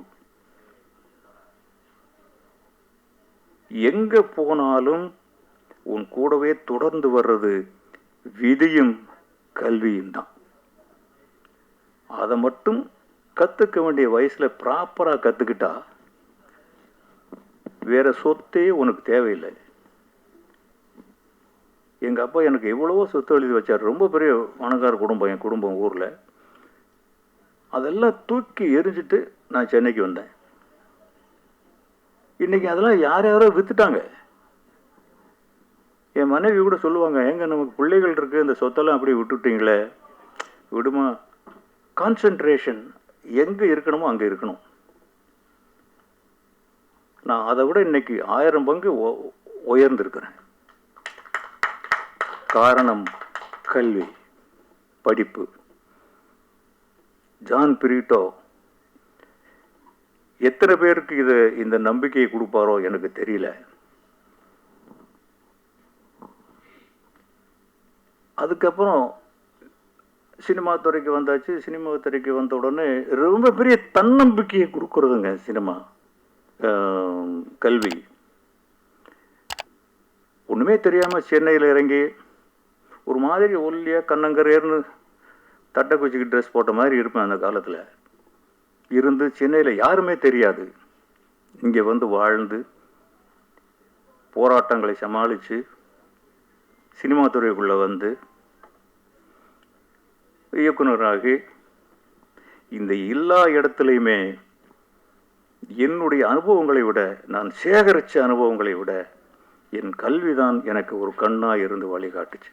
Speaker 1: எங்க போனாலும் உன் கூடவே தொடர்ந்து வர்றது விதியும் கல்வியும் தான். அதை மட்டும் கத்துக்க வேண்டிய வயசுல ப்ராப்பரா கத்துக்கிட்டா வேற சொத்தே உனக்கு தேவையில்லை. எங்க அப்பா எனக்கு எவ்வளவோ சொத்து எழுதி வச்சார். ரொம்ப பெரிய பணக்கார குடும்பம் என் குடும்பம் ஊர்ல. அதெல்லாம் தூக்கி எரிஞ்சிட்டு நான் சென்னைக்கு வந்தேன். இன்னைக்கு அதெல்லாம் யாரோ வித்துட்டாங்க. என் மனைவி கூட சொல்லுவாங்க, எங்க நமக்கு பிள்ளைகள் இருக்கு, இந்த சொத்தெல்லாம் அப்படி விட்டுட்டீங்களே. விடுமா, கான்சென்ட்ரேஷன் எங்க இருக்கணுமோ அங்க இருக்கணும். நான் அதை விட இன்னைக்கு 1000 பங்கு உயர்ந்திருக்கிறேன். காரணம் கல்வி, படிப்பு. ஜான் பிரிட்டோ எத்தனை பேருக்கு இந்த நம்பிக்கையை கொடுப்பாரோ எனக்கு தெரியல. அதுக்கப்புறம் சினிமா துறைக்கு வந்தாச்சு. சினிமா துறைக்கு வந்த உடனே ரொம்ப பெரிய தன்னம்பிக்கையை கொடுக்குறதுங்க சினிமா கல்வி. ஒன்றுமே தெரியாமல் சென்னையில் இறங்கி ஒரு மாதிரி ஒல்லியாக கண்ணங்கரேர்னு தட்டை குச்சிக்கு ட்ரெஸ் போட்ட மாதிரி இருப்பேன் அந்த காலத்தில். இருந்து சென்னையில் யாருமே தெரியாது. இங்கே வந்து வாழ்ந்து போராட்டங்களை சமாளித்து சினிமா துறைக்குள்ளே வந்து இயக்குனராகி இந்த எல்லா இடத்துலையுமே என்னுடைய அனுபவங்களை விட, நான் சேகரித்த அனுபவங்களை விட என் கல்விதான் எனக்கு ஒரு கண்ணாக இருந்து வழிகாட்டுச்சு.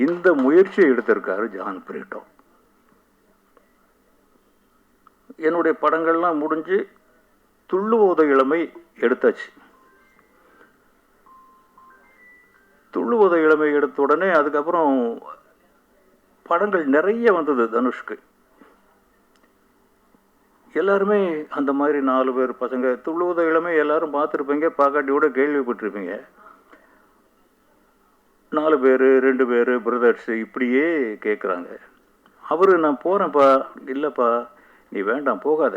Speaker 1: இந்த முயற்சியை எடுத்திருக்காரு ஜான் பிரிட்டோ. என்னுடைய படங்கள்லாம் முடிஞ்சு துள்ளுவோத இளமை எடுத்தாச்சு. துள்ளுவோத இளமை எடுத்த உடனே அதுக்கப்புறம் படங்கள் நிறைய வந்தது தனுஷ்க்கு. எல்லாருமே அந்த மாதிரி 4 பேர் பசங்க. துள்ளுவத இளமை எல்லாரும் பார்த்துருப்பீங்க, பாக்காட்டியோட கேள்விப்பட்டிருப்பீங்க. 4 பேர் 2 பேர் பிரதர்ஸ் இப்படியே கேட்குறாங்க. அவர் நான் போகிறேன்ப்பா. இல்லைப்பா நீ வேண்டாம் போகாத,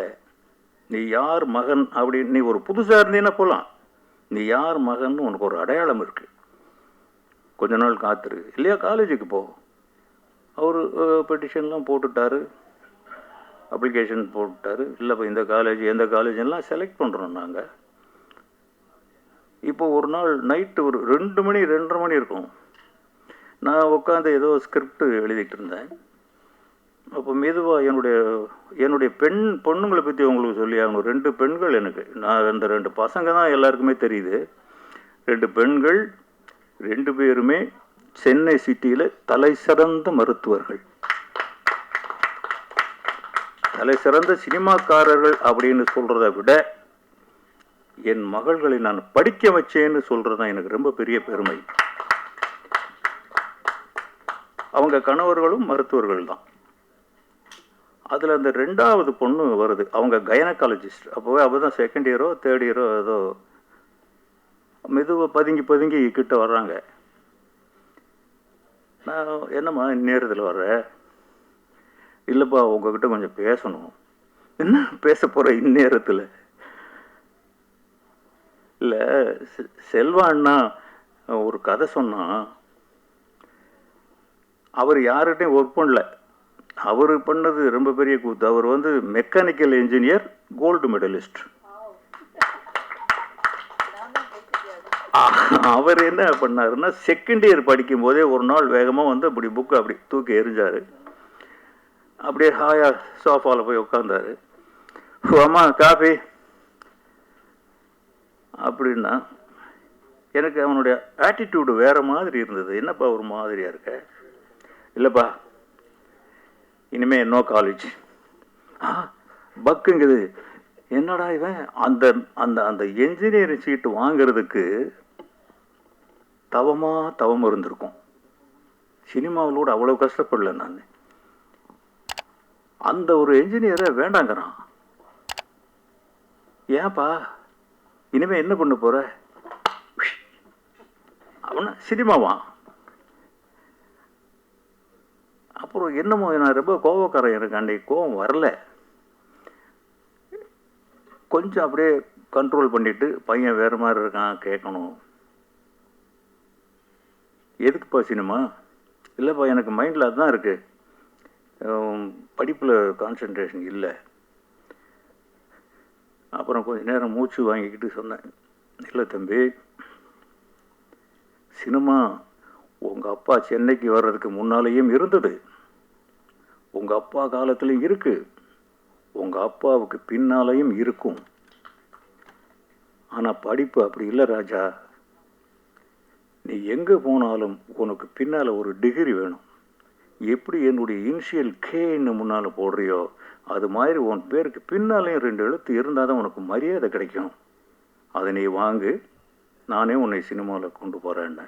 Speaker 1: நீ யார் மகன் அப்படின்னு, நீ ஒரு புதுசாக இருந்தீன்னா போகலாம், நீ யார் மகன் உனக்கு ஒரு அடையாளம் இருக்குது, கொஞ்ச நாள் காத்துரு, இல்லையா காலேஜுக்கு போ. அவர் பெட்டிஷன்லாம் போட்டுட்டாரு, அப்ளிகேஷன் போட்டார். இல்லைப்பா இந்த காலேஜ் எந்த காலேஜெல்லாம் செலக்ட் பண்ணுறோம் நாங்கள். இப்போ ஒரு நாள் நைட்டு ஒரு 2 மணி 2:30 மணி இருக்கும். நான் உட்காந்து ஏதோ ஸ்கிரிப்ட் எழுதிட்டு இருந்தேன். அப்போ மெதுவாக என்னுடைய பொண்ணுங்களை பற்றி உங்களுக்கு சொல்லி ஆகணும். 2 பெண்கள் எனக்கு. நான் அந்த 2 பசங்க தான் எல்லாருக்குமே தெரியுது. 2 பெண்கள், 2 பேருமே சென்னை சிட்டியில் தலை சிறந்த மருத்துவர்கள், தலை சிறந்த சினிமாக்காரர்கள் அப்படின்னு சொல்கிறத விட என் மகள்களை நான் படிக்க வச்சேன்னு சொல்கிறது தான் எனக்கு ரொம்ப பெரிய பெருமை. அவங்க கணவர்களும் மருத்துவர்கள் தான். அதில் அந்த 2வது பொண்ணு வருது, அவங்க கைனகாலஜிஸ்ட். அப்போவே அவள் தான் 2nd இயரோ 3rd இயரோ ஏதோ. மெதுவாக பதுங்கி கிட்ட வர்றாங்க. நான் என்னம்மா இந்நேரத்தில் வர்றேன்? இல்லைப்பா உங்ககிட்ட கொஞ்சம் பேசணும். என்ன பேச போகிற இந்நேரத்தில்? இல்லை செல்வா அண்ணா ஒரு கதை சொன்னால், அவர் யார்கிட்டையும் ஒர்க் பண்ணல, அவர் பண்ணது ரொம்ப பெரிய கூத்து. அவர் வந்து மெக்கானிக்கல் இன்ஜினியர், கோல்டு மெடலிஸ்ட். அவர் என்ன பண்ணாருன்னா 2nd இயர் படிக்கும் போதே ஒரு நாள் வேகமாக வந்து அப்படி புக்கு அப்படி தூக்கி எறிஞ்சார். அப்படியே ஹாயா சோஃபாவில் போய் உட்காந்தாரு. அம்மா காஃபி அப்படின்னா எனக்கு அவனுடைய ஆட்டிடியூடு வேறு மாதிரி இருந்தது. என்னப்பா ஒரு மாதிரியாக இருக்க? இல்லைப்பா இனிமேல் நோ காலேஜ். பக்குங்குது. என்னடா இவன் அந்த அந்த அந்த என்ஜினியரிங் சீட்டு வாங்கிறதுக்கு தவம் இருந்திருக்கும். சினிமாவிலோடு அவ்வளோ கஷ்டப்படல நான். அந்த ஒரு என்ஜினியரை வேண்டாங்கிறான். ஏன்பா இனிமேல் என்ன பண்ண போற? அவனா சினிமாவா? அப்புறம் என்னமோ நான் ரொம்ப கோவக்காரன். எனக்கு அன்றைக்கு கோவம் வரல. கொஞ்சம் அப்படியே கண்ட்ரோல் பண்ணிட்டு, பையன் வேறு மாதிரி இருக்கான், கேட்கணும். எதுக்குப்பா சினிமா? இல்லைப்பா எனக்கு மைண்டில் அதுதான் இருக்குது, படிப்பில் கான்சன்ட்ரேஷன் இல்லை. அப்புறம் கொஞ்சம் நேரம் மூச்சு வாங்கிக்கிட்டு சொன்னேன், இல்லை தம்பி, சினிமா உங்கள் அப்பா சென்னைக்கு வர்றதுக்கு முன்னாலேயும் இருந்தது, உங்கள் அப்பா காலத்துலையும் இருக்குது, உங்கள் அப்பாவுக்கு பின்னாலையும் இருக்கும். ஆனால் படிப்பு அப்படி இல்லை ராஜா. நீ எங்கே போனாலும் உனக்கு பின்னால் ஒரு டிகிரி வேணும். எப்படி என்னுடைய இனிஷியல் கேன்னு முன்னால் போடுறியோ அது மாதிரி உன் பேருக்கு பின்னாலையும் 2 எழுத்து இருந்தால் தான் உனக்கு மரியாதை கிடைக்கும். அதை நீ வாங்கு, நானே உன்னை சினிமாவில் கொண்டு போகிறேன்னு.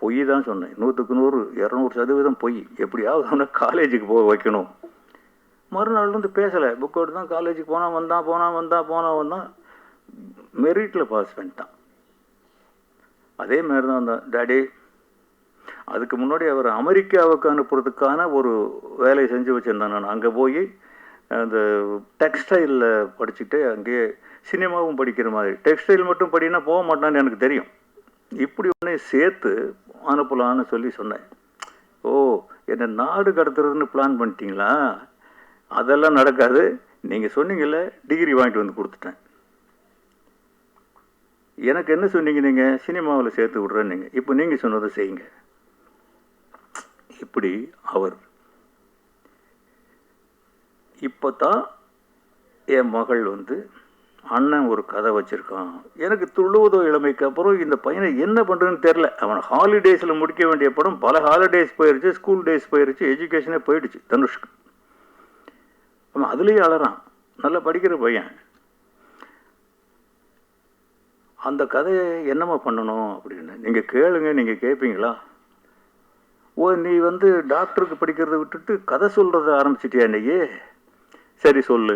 Speaker 1: பொய் தான் சொன்னேன். 100க்கு 100 200% பொய். எப்படியாவது அவனை காலேஜுக்கு போக வைக்கணும். மறுநாள்லேருந்து பேசலை. புக்கோடு தான் காலேஜுக்கு வந்தான். மெரிட்டில் பாஸ் பண்ணிட்டான். அதே மாதிரி தான் இருந்தான். டாடி அதுக்கு முன்னாடி அவர் அமெரிக்காவுக்கு அனுப்புறதுக்கான ஒரு வேலையை செஞ்சு வச்சுருந்தேன். நான் அங்கே போய் அந்த டெக்ஸ்டைலில் படிச்சுட்டு அங்கேயே சினிமாவும் படிக்கிற மாதிரி. டெக்ஸ்டைல் மட்டும் படினா போக மாட்டான்னு எனக்கு தெரியும். இப்படி ஒன்றே சேர்த்து அனுப்பலான்னு சொல்லி சொன்னேன். ஓ, என்னை நாடு கடத்துறதுன்னு பிளான் பண்ணிட்டீங்களா? அதெல்லாம் நடக்காது. நீங்கள் சொன்னீங்கல்ல, டிகிரி வாங்கிட்டு வந்து கொடுத்துட்டேன். எனக்கு என்ன சொன்னீங்க? நீங்கள் சினிமாவில் சேர்த்து விட்றேன்னு. நீங்கள் இப்போ நீங்கள் சொன்னதை செய்யுங்க. இப்படி அவர் இப்போ தான் என் மகள் வந்து அண்ணன் ஒரு கதை வச்சுருக்கான். எனக்கு துள்ளுவதோ இளமைக்கு அப்புறம் இந்த பையனை என்ன பண்ணுறதுன்னு தெரில. அவன் ஹாலிடேஸில் முடிக்க வேண்டிய படம் பல ஹாலிடேஸ் போயிடுச்சு, ஸ்கூல் டேஸ் போயிடுச்சு, எஜுகேஷனே போயிடுச்சு தனுஷ்க்கு. அவன் அதுலேயே அழறான். நல்லா படிக்கிற பையன். அந்த கதையை என்னம்மா பண்ணணும் அப்படின்னு நீங்கள் கேளுங்க. நீங்கள் கேட்பீங்களா? ஓ, நீ வந்து டாக்டருக்கு படிக்கிறத விட்டுட்டு கதை சொல்கிறத ஆரம்பிச்சிட்டியா இன்னைக்கு? சரி சொல்லு.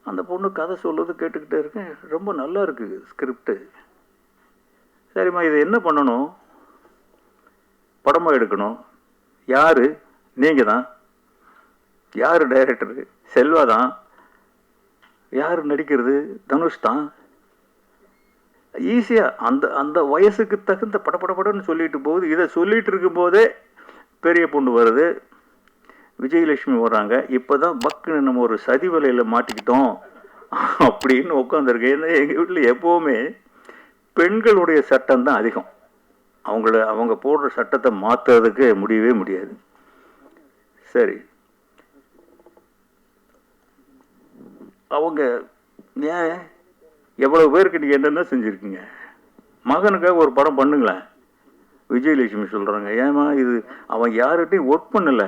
Speaker 1: அந்த பொண்ணு கதை சொல்லுறது கேட்டுக்கிட்டே இருக்கேன். ரொம்ப நல்லா இருக்குது ஸ்கிரிப்டு. சரிம்மா, இதை என்ன பண்ணணும்? படமாக எடுக்கணும். யார்? நீங்கள் தான். யார் டைரக்டரு? செல்வா தான். யார் நடிக்கிறது? தனுஷ் தான். ஈஸியாக அந்த அந்த வயசுக்கு தகுந்த படப்படன்னு சொல்லிட்டு போகுது. இதை சொல்லிட்டு இருக்கும்போதே பெரிய பொண்ணு வருது, விஜயலட்சுமி வர்றாங்க. இப்போ தான் பக்குன்னு நம்ம ஒரு சதி வலையில் மாட்டிக்கிட்டோம் அப்படின்னு உட்காந்துருக்கு. ஏன்னா எங்கள் வீட்டில் எப்போவுமே பெண்களுடைய சட்டம் தான் அதிகம். அவங்க போடுற சட்டத்தை மாற்றுறதுக்கு முடியவே முடியாது. சரி, அவங்க ஏன் எவ்வளோ பேருக்கு நீங்கள் என்னென்ன செஞ்சுருக்கீங்க? மகனுக்காக ஒரு படம் பண்ணுங்களேன். விஜயலட்சுமி சொல்கிறாங்க, ஏமா இது அவன் யார்கிட்டையும் ஒர்க் பண்ணலை,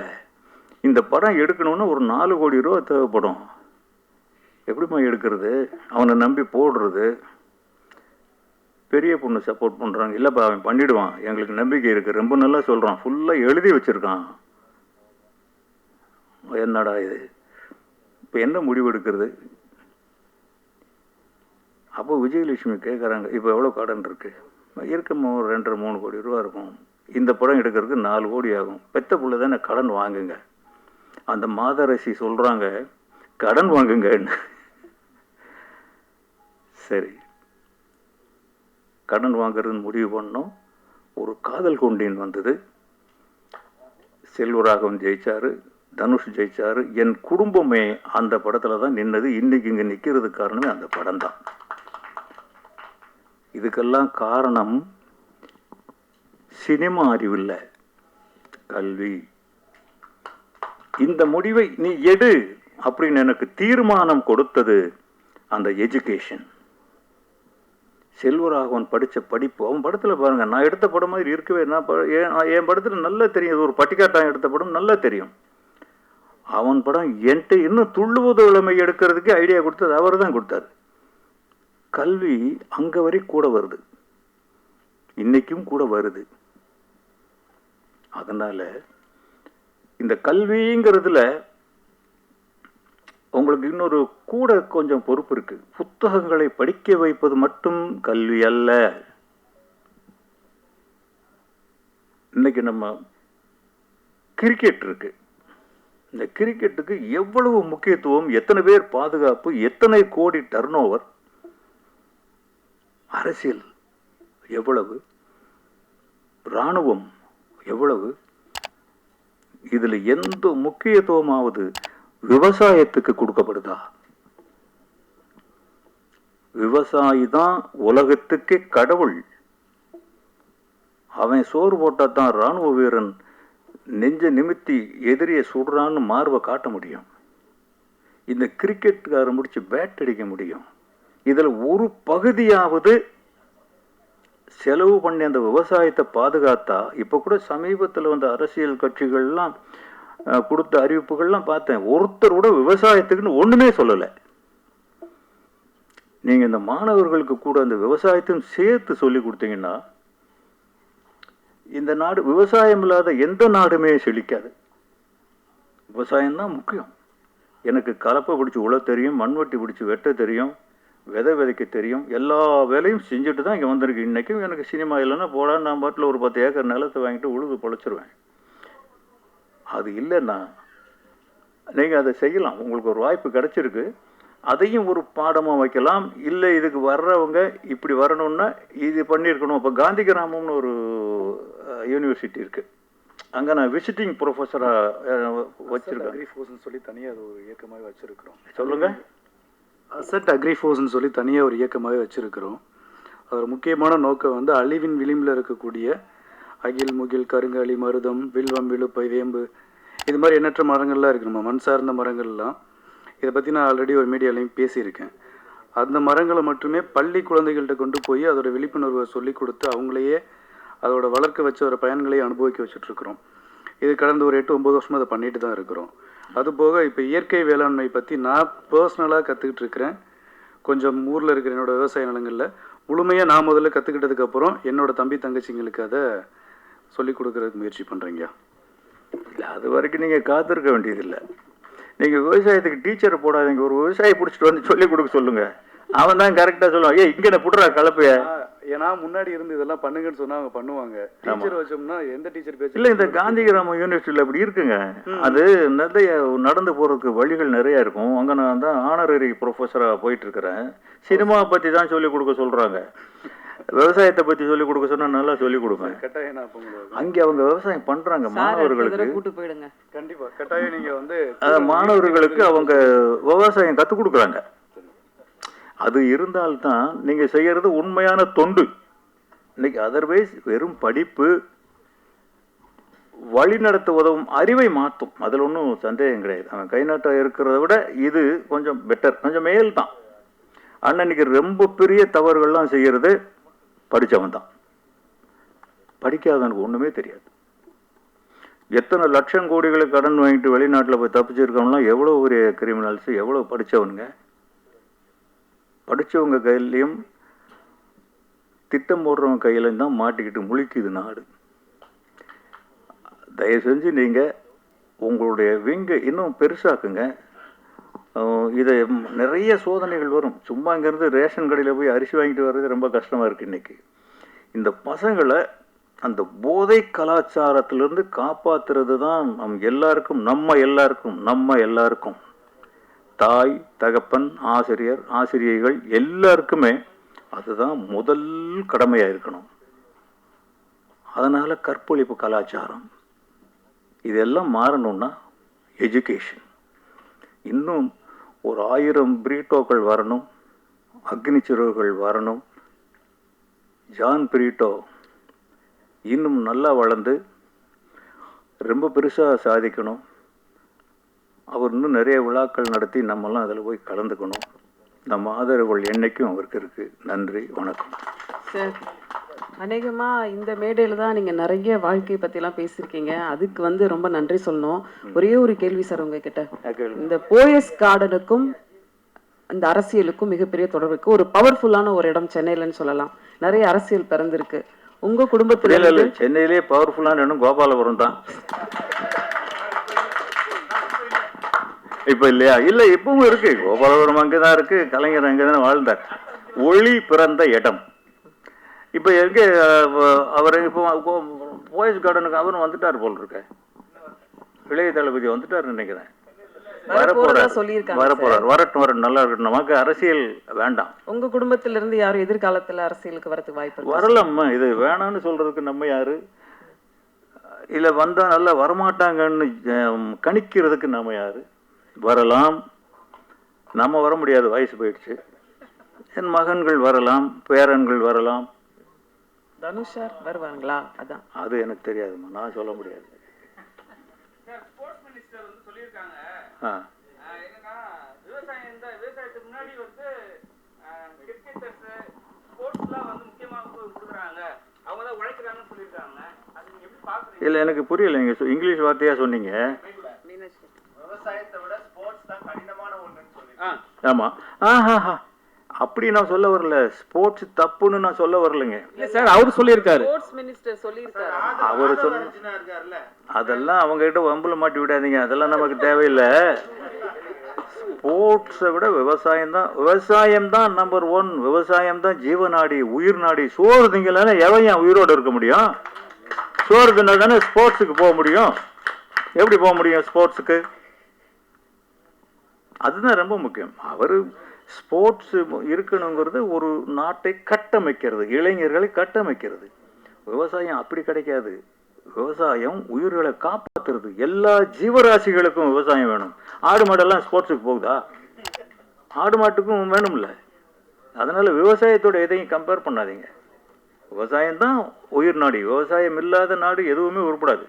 Speaker 1: இந்த படம் எடுக்கணும்னா ஒரு 4 கோடி ரூபா தேவைப்படும். எப்படிம்மா எடுக்கிறது? அவனை நம்பி போடுறது. பெரிய பொண்ணு சப்போர்ட் பண்ணுறாங்க. இல்லைப்பா, அவன் பண்ணிவிடுவான், எங்களுக்கு நம்பிக்கை இருக்குது, ரொம்ப நல்லா சொல்கிறான், ஃபுல்லாக எழுதி வச்சுருக்கான். என்னடா இது? இப்போ என்ன முடிவு எடுக்கிறது? அப்போ விஜயலட்சுமி கேட்குறாங்க, இப்போ எவ்வளோ கடன் இருக்குது? இருக்குமா, ஒரு 2.5-3 கோடி ரூபா இருக்கும். இந்த படம் எடுக்கிறதுக்கு 4 கோடி ஆகும். பெத்த பிள்ளை தானே, கடன் வாங்குங்க. அந்த மாதரசி சொல்கிறாங்க, கடன் வாங்குங்கன்னு. சரி, கடன் வாங்குறதுன்னு முடிவு பண்ணோம். ஒரு காதல் கொண்டேன் வந்தது. செல்வராகவன் ஜெயிச்சார், தனுஷ் ஜெயிச்சார். என் குடும்பமே அந்த படத்தில் தான் நின்னது. இன்னைக்கு இங்கே நிற்கிறதுக்கு காரணமே அந்த படம் தான். இதுக்கெல்லாம் காரணம் சினிமா அறிவில்லை, கல்வி. இந்த முடிவை நீ எடு அப்படின்னு எனக்கு தீர்மானம் கொடுத்தது அந்த எஜுகேஷன். செல்வராகவன் படித்த படிப்பு, அவன் படத்தில் பாருங்க, நான் எடுத்த படம் மாதிரி இருக்கவே. என் படத்தில் நல்லா தெரியும், ஒரு பட்டிக்காட்டான் எடுத்த படம் நல்லா தெரியும். அவன் படம் என்கிட்ட இன்னும் துள்ளுவது இளமை எடுக்கிறதுக்கு ஐடியா கொடுத்தது அவர் தான் கொடுத்தாரு. கல்வி அங்கே வரை கூட வருது, இன்னைக்கும் கூட வருது. அதனால இந்த கல்விங்கிறதுல உங்களுக்கு இன்னொரு கூட கொஞ்சம் பொறுப்பு இருக்கு. புத்தகங்களை படிக்க வைப்பது மட்டும் கல்வி அல்ல. இன்னைக்கு நம்ம கிரிக்கெட் இருக்கு. இந்த கிரிக்கெட்டுக்கு எவ்வளவு முக்கியத்துவம், எத்தனை பேர் பாதுகாப்பு, எத்தனை கோடி டர்ன் ஓவர், அரசியல் எவ்வளவு, இராணுவம் எவ்வளவு, இதுல எந்த முக்கியத்துவமாவது விவசாயத்துக்கு கொடுக்கப்படுதா? விவசாயி தான் உலகத்துக்கே கடவுள். அவன் சோறு போட்டா தான் இராணுவ வீரன் நெஞ்ச நிமித்தி எதிரியை சுடுறான்னு மார்பை காட்ட முடியும். இந்த கிரிக்கெட்டுக்காரர் முடிச்சு பேட் அடிக்க முடியும். இதுல ஒரு பகுதியாவது செலவு பண்ணி அந்த விவசாயத்தை பாதுகாத்தா, இப்ப கூட சமீபத்தில் வந்த அரசியல் கட்சிகள்லாம் கொடுத்த அறிவிப்புகள்லாம் பார்த்தேன். ஒருத்தர் கூட விவசாயத்துக்குன்னு ஒண்ணுமே சொல்லலை. நீங்க இந்த மாணவர்களுக்கு கூட அந்த விவசாயத்தையும் சேர்த்து சொல்லி கொடுத்தீங்கன்னா, இந்த நாடு விவசாயம் இல்லாத எந்த நாடுமே செழிக்காது. விவசாயம் தான் முக்கியம். எனக்கு கலப்பை பிடிச்சி உழ தெரியும், மண்வெட்டி பிடிச்சி வெட்ட தெரியும், விதை விதைக்க தெரியும், எல்லா வேலையும் செஞ்சுட்டு தான் இங்கே வந்திருக்கு. இன்றைக்கும் எனக்கு சினிமா இல்லைன்னா போட நான் பாட்டில் ஒரு 10 ஏக்கர் நிலத்தை வாங்கிட்டு உழுது பொழைச்சிருவேன். அது இல்லைன்னா நீங்கள் அதை செய்யலாம், உங்களுக்கு ஒரு வாய்ப்பு கிடச்சிருக்கு, அதையும் ஒரு பாடமாக வைக்கலாம். இல்லை இதுக்கு வர்றவங்க இப்படி வரணும்னா இது பண்ணியிருக்கணும். இப்போ காந்தி கிராமம்னு ஒரு யூனிவர்சிட்டி இருக்குது, அங்கே நான் விசிட்டிங் ப்ரொஃபஸராக வச்சுருக்கேன்.
Speaker 3: அக்ரி ஃபோர்ஸ்னு சொல்லி தனியாக அது ஒரு இயக்கமாகவே வச்சுருக்கிறோம்.
Speaker 1: சொல்லுங்கள்.
Speaker 3: அசட் அக்ரி ஃபோர்ஸ்னு சொல்லி தனியாக ஒரு இயக்கமாகவே வச்சுருக்கிறோம். அதோட முக்கியமான நோக்கம் வந்து அழிவின் விளிம்பில் இருக்கக்கூடிய அகில், முகில், கருங்காலி, மருதம், வில்வம், விழுப்பை, வேம்பு, இது மாதிரி எண்ணற்ற மரங்கள்லாம் இருக்குது, நம்ம மண் சார்ந்த மரங்கள்லாம். இதை பற்றி நான் ஆல்ரெடி ஒரு மீடியாலையும் பேசியிருக்கேன். அந்த மரங்களை மட்டுமே பள்ளி குழந்தைகள்கிட்ட கொண்டு போய் அதோட விழிப்புணர்வை சொல்லி கொடுத்து அவங்களையே அதோட வளர்க்க வச்ச ஒரு பயன்களையும் அனுபவிக்க வச்சுட்ருக்குறோம். இது கடந்த ஒரு 8-9 வருஷமாக அதை பண்ணிட்டு தான் இருக்கிறோம். அதுபோக இப்போ இயற்கை வேளாண்மை பற்றி நான் பர்சனலாக கற்றுக்கிட்டு இருக்கிறேன். கொஞ்சம் ஊரில் இருக்கிற என்னோடய விவசாய நிலங்களில் முழுமையாக நான் முதல்ல கற்றுக்கிட்டதுக்கப்புறம் என்னோடய தம்பி தங்கச்சிங்களுக்கு அதை சொல்லிக் கொடுக்குறதுக்கு முயற்சி பண்ணுறீங்க.
Speaker 1: இல்லை, அது வரைக்கும் நீங்கள் காத்திருக்க வேண்டியதில்லை. நீங்கள் விவசாயத்துக்கு டீச்சரை போடாதீங்க, ஒரு விவசாயி பிடிச்சிட்டு வந்து சொல்லிக் கொடுக்க சொல்லுங்கள். அவன் தான் கரெக்டாக சொல்லுவான். இங்கே புடுறா கலப்பைய.
Speaker 3: ஏன்னா முன்னாடி இருந்து இதெல்லாம் பண்ணுங்கன்னு சொன்னா அவங்க பண்ணுவாங்க. டீச்சர் வச்சோம்னா எந்த டீச்சர் பேச்சு
Speaker 1: இல்லை, இந்த காந்தி கிராம யூனிவர்சிட்டியில் அப்படி இருக்குங்க. அது நிறைய நடந்து போகிறதுக்கு வழிகள் நிறைய இருக்கும். அங்கே நான் தான் ஆனரரி ப்ரொஃபஸராக போயிட்டு இருக்கிறேன். சினிமா பற்றி தான் சொல்லிக் கொடுக்க சொல்கிறாங்க, விவசாயத்தை பற்றி சொல்லிக் கொடுக்க சொன்னால் நல்லா சொல்லிக் கொடுப்பேன்.
Speaker 3: கட்டாயம்
Speaker 1: அங்கே அவங்க விவசாயம் பண்ணுறாங்க. மாணவர்களுக்கு
Speaker 2: கூட்டு போயிடுங்க.
Speaker 3: கண்டிப்பா கட்டாயம் நீங்க வந்து
Speaker 1: மாணவர்களுக்கு அவங்க விவசாயம் கற்றுக் கொடுக்குறாங்க. அது இருந்தால்தான் நீங்கள் செய்கிறது உண்மையான தொண்டு. இன்னைக்கு அதர்வைஸ் வெறும் படிப்பு வழி நடத்த உதவும், அறிவை மாற்றும், அதில் ஒன்றும் சந்தேகம் கிடையாது. அவன் கை நாட்டம் இருக்கிறத விட இது கொஞ்சம் பெட்டர், கொஞ்சம் மேல் தான். ஆனால் இன்னைக்கு ரொம்ப பெரிய தவறுகள்லாம் செய்கிறது படித்தவன் தான். படிக்காதவனுக்கு ஒன்றுமே தெரியாது. எத்தனை லட்சம் கோடிகளுக்கு கடன் வாங்கிட்டு வெளிநாட்டில் போய் தப்பிச்சிருக்கவங்களாம் எவ்வளோ ஒரு கிரிமினல்ஸ், எவ்வளோ படித்தவனுங்க. படித்தவங்க கையிலையும் திட்டம் போடுறவங்க கையிலையும் தான் மாட்டிக்கிட்டு முழிக்குது நாடு. தயவு செஞ்சு நீங்கள் உங்களுடைய விங்கை இன்னும் பெருசாக்குங்க. இதை நிறைய சோதனைகள் வரும். சும்மா இங்கேருந்து ரேஷன் கடையில் போய் அரிசி வாங்கிட்டு வர்றது ரொம்ப கஷ்டமாக இருக்குது இன்றைக்கி. இந்த பசங்களை அந்த போதை கலாச்சாரத்திலிருந்து காப்பாற்றுறது தான் நம்ம எல்லாருக்கும் தாய், தகப்பன், ஆசிரியர், ஆசிரியைகள் எல்லாருக்குமே அதுதான் முதல் கடமையாக இருக்கணும். அதனால் கற்பொழிப்பு கலாச்சாரம் இதெல்லாம் மாறணும்னா எஜுகேஷன். இன்னும் ஒரு 1000 பிரீட்டோக்கள் வரணும், அக்னி சிறுவர்கள் வரணும். ஜான் பிரீட்டோ இன்னும் நல்லா வளர்ந்து ரொம்ப பெருசாக சாதிக்கணும். அவர் இன்னும் நிறைய விழாக்கள் நடத்தி நம்மெல்லாம் அதில் போய் கலந்துக்கணும். நம்ம ஆதரவுகள் என்னைக்கும் அவருக்கு இருக்குது. நன்றி, வணக்கம்.
Speaker 2: சார், அநேகமாக இந்த மேடையில் தான் நீங்கள் நிறைய வாழ்க்கை பற்றிலாம் பேசியிருக்கீங்க. அதுக்கு வந்து ரொம்ப நன்றி சொல்லணும். ஒரே ஒரு கேள்வி சார் உங்ககிட்ட. இந்த போயஸ் கார்டனுக்கும் இந்த அரசியலுக்கும் மிகப்பெரிய தொடர்பு இருக்கு. ஒரு பவர்ஃபுல்லான ஒரு இடம் சென்னையிலன்னு சொல்லலாம். நிறைய அரசியல் பிறந்திருக்கு. உங்க குடும்பத்துல
Speaker 1: சென்னையிலேயே பவர்ஃபுல்லான இடம் கோபாலபுரம் தான். இப்ப இல்லையா? இல்ல, இப்பவும் இருக்கு. கோபாலபுரம் அங்கதான் இருக்கு, கலைஞர் அங்கதான் வாழ்ந்தார். ஒளி பிறந்த இடம். இப்ப எங்க அவர் இப்போ போயஸ் கார்டனுக்கு அவரும் வந்துட்டார் போல் இருக்க. இளைய தளபதி வந்துட்டார் நினைக்கிறேன். வரப்போறார். வரட்டும், நல்லா இருக்கட்டும். நமக்கு அரசியல் வேண்டாம்.
Speaker 2: உங்க குடும்பத்தில இருந்து யாரும் எதிர்காலத்துல அரசியலுக்கு வரதுக்கு வாய்ப்பு
Speaker 1: வரலாமா? இது வேணான்னு சொல்றதுக்கு நம்ம யாரு? இல்ல வந்தா நல்லா வரமாட்டாங்கன்னு கணிக்கிறதுக்கு நம்ம யாரு? வரலாம், நம்ம வர முடியாது, வயசு போயிடுச்சு. என் மகன்கள் வரலாம், பேரன்கள் வரலாம்.
Speaker 2: தனுஷார் வருவாங்களா? அதான்
Speaker 1: அது எனக்கு தெரியாதுமா, நான் சொல்ல முடியாது. இல்ல, எனக்கு புரியல. நீங்க இங்கிலீஷ் வார்த்தையா சொன்னீங்க. ஆமா, அப்படி நான் சொல்ல வரல. ஸ்போர்ட்ஸ் தப்புன்னு நான் சொல்ல வரலங்க.
Speaker 3: அவர் சொல்லியிருக்காரு.
Speaker 1: அவரு அதெல்லாம் அவங்க கிட்ட வம்புல மாட்டி விடாதீங்க. அதெல்லாம் நமக்கு தேவையில்லை. ஸ்போர்ட்ஸை விட விவசாயம் தான் நம்பர் 1. விவசாயம் தான் ஜீவநாடி, உயிர் நாடி. சோறு திங்கலன்னா எவன் ஏன் உயிரோடு இருக்க முடியும்? சோறு தின்னா தானே ஸ்போர்ட்ஸுக்கு போக முடியும். எப்படி போக முடியும் ஸ்போர்ட்ஸுக்கு? அதுதான் ரொம்ப முக்கியம். அவர் ஸ்போர்ட்ஸ் இருக்கணுங்கிறது ஒரு நாட்டை கட்டமைக்கிறது, இளைஞர்களை கட்டமைக்கிறது. விவசாயம் அப்படி கிடைக்காது. விவசாயம் உயிர்களை காப்பாற்றுறது. எல்லா ஜீவராசிகளுக்கும் விவசாயம் வேணும். ஆடு மாடெல்லாம் ஸ்போர்ட்ஸுக்கு போகுதா? ஆடு மாட்டுக்கும் வேணும்ல. அதனால விவசாயத்தோட எதையும் கம்பேர் பண்ணாதீங்க. விவசாயம்தான் உயிர் நாடி. விவசாயம் இல்லாத நாடு எதுவுமே உருப்படாது.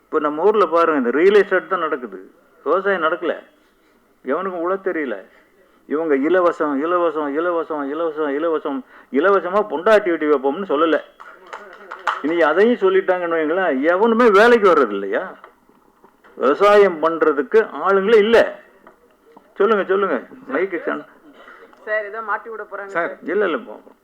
Speaker 1: இப்போ நம்ம ஊரில் பாருங்க, இந்த ரியல் எஸ்டேட் தான் நடக்குது, விவசாயம் நடக்கல. எவனுக்கும் உழ தெரியல. இவங்க இலவசம் இலவசம் இலவசம் இலவசம் இலவசம் இலவசமாக பொண்டாட்டி வெட்டி வைப்போம்னு சொல்லலை. இன்னைக்கு அதையும் சொல்லிட்டாங்கன்னு வைங்களேன், எவனுமே வேலைக்கு வர்றது இல்லையா? விவசாயம் பண்றதுக்கு ஆளுங்களே இல்லை. சொல்லுங்க சொல்லுங்க. மைக்கு
Speaker 2: சார் ஏதோ மாட்டி விட போறாங்க
Speaker 4: சார்.
Speaker 1: இல்லை இல்லை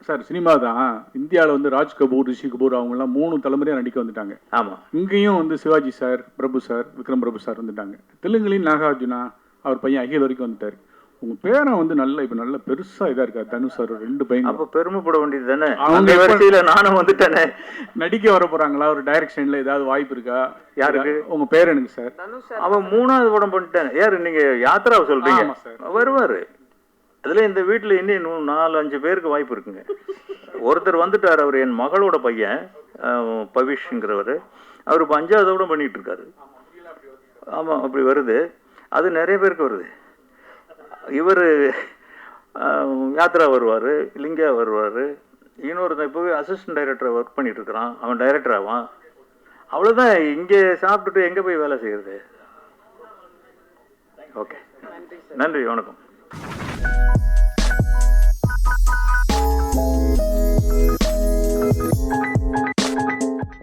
Speaker 4: சார், சினிமா தான். இந்தியாவில் வந்து ராஜ் கபூர், ரிஷி கபூர் அவங்கெல்லாம் 3 தலைமுறையாக நடிக்க வந்துட்டாங்க.
Speaker 1: ஆமாம்.
Speaker 4: இங்கேயும் வந்து சிவாஜி சார், பிரபு சார், விக்ரம் பிரபு சார் வந்துட்டாங்க. தெலுங்குலையும் நாகார்ஜுனா, அவர் பையன் அகில் வரைக்கும் வந்துட்டார். உங்க பேரன் வந்து நல்ல இப்ப நல்ல பெருசா இதா இருக்கா. தனுஷ் சார் 2 பையன்.
Speaker 1: அப்ப பெருமைப்பட வேண்டியது தானே.
Speaker 4: அவங்க
Speaker 1: வரிசையில நானும் வந்துட்டேனே.
Speaker 4: நடிக்க வர போறாங்களா? ஒரு டைரக்ஷன்ல ஏதாவது வாய்ப்பு இருக்கா?
Speaker 1: யாருக்கு?
Speaker 4: உங்க பேரனுக்கு சார்.
Speaker 1: அவன் 3வது படம் பண்ணிட்டானே. யாரு நீங்க? யாத்ராவை சொல்றீங்க? வருவாரு. அதுல இந்த வீட்டுல இன்னும் 4-5 பேருக்கு வாய்ப்பு இருக்குங்க. ஒருத்தர் வந்துட்டார், அவர் என் மகளோட பையன் பவிஷ்ங்கிறவர். அவர் இப்போ 5வது கூட பண்ணிட்டு இருக்காரு. ஆமா, அப்படி வருது. அது நிறைய பேருக்கு வருது. இவர் யாத்ரா வருவார், லிங்கா வருவார். இன்னொருத்தன் இப்போவே அசிஸ்டன்ட் டைரக்டரை ஒர்க் பண்ணிட்டு இருக்கிறான். அவன் டைரக்டர் ஆவான். அவ்வளோதான். இங்கே சாப்பிட்டுட்டு எங்கே போய் வேலை செய்கிறது? ஓகே, நன்றி, வணக்கம்.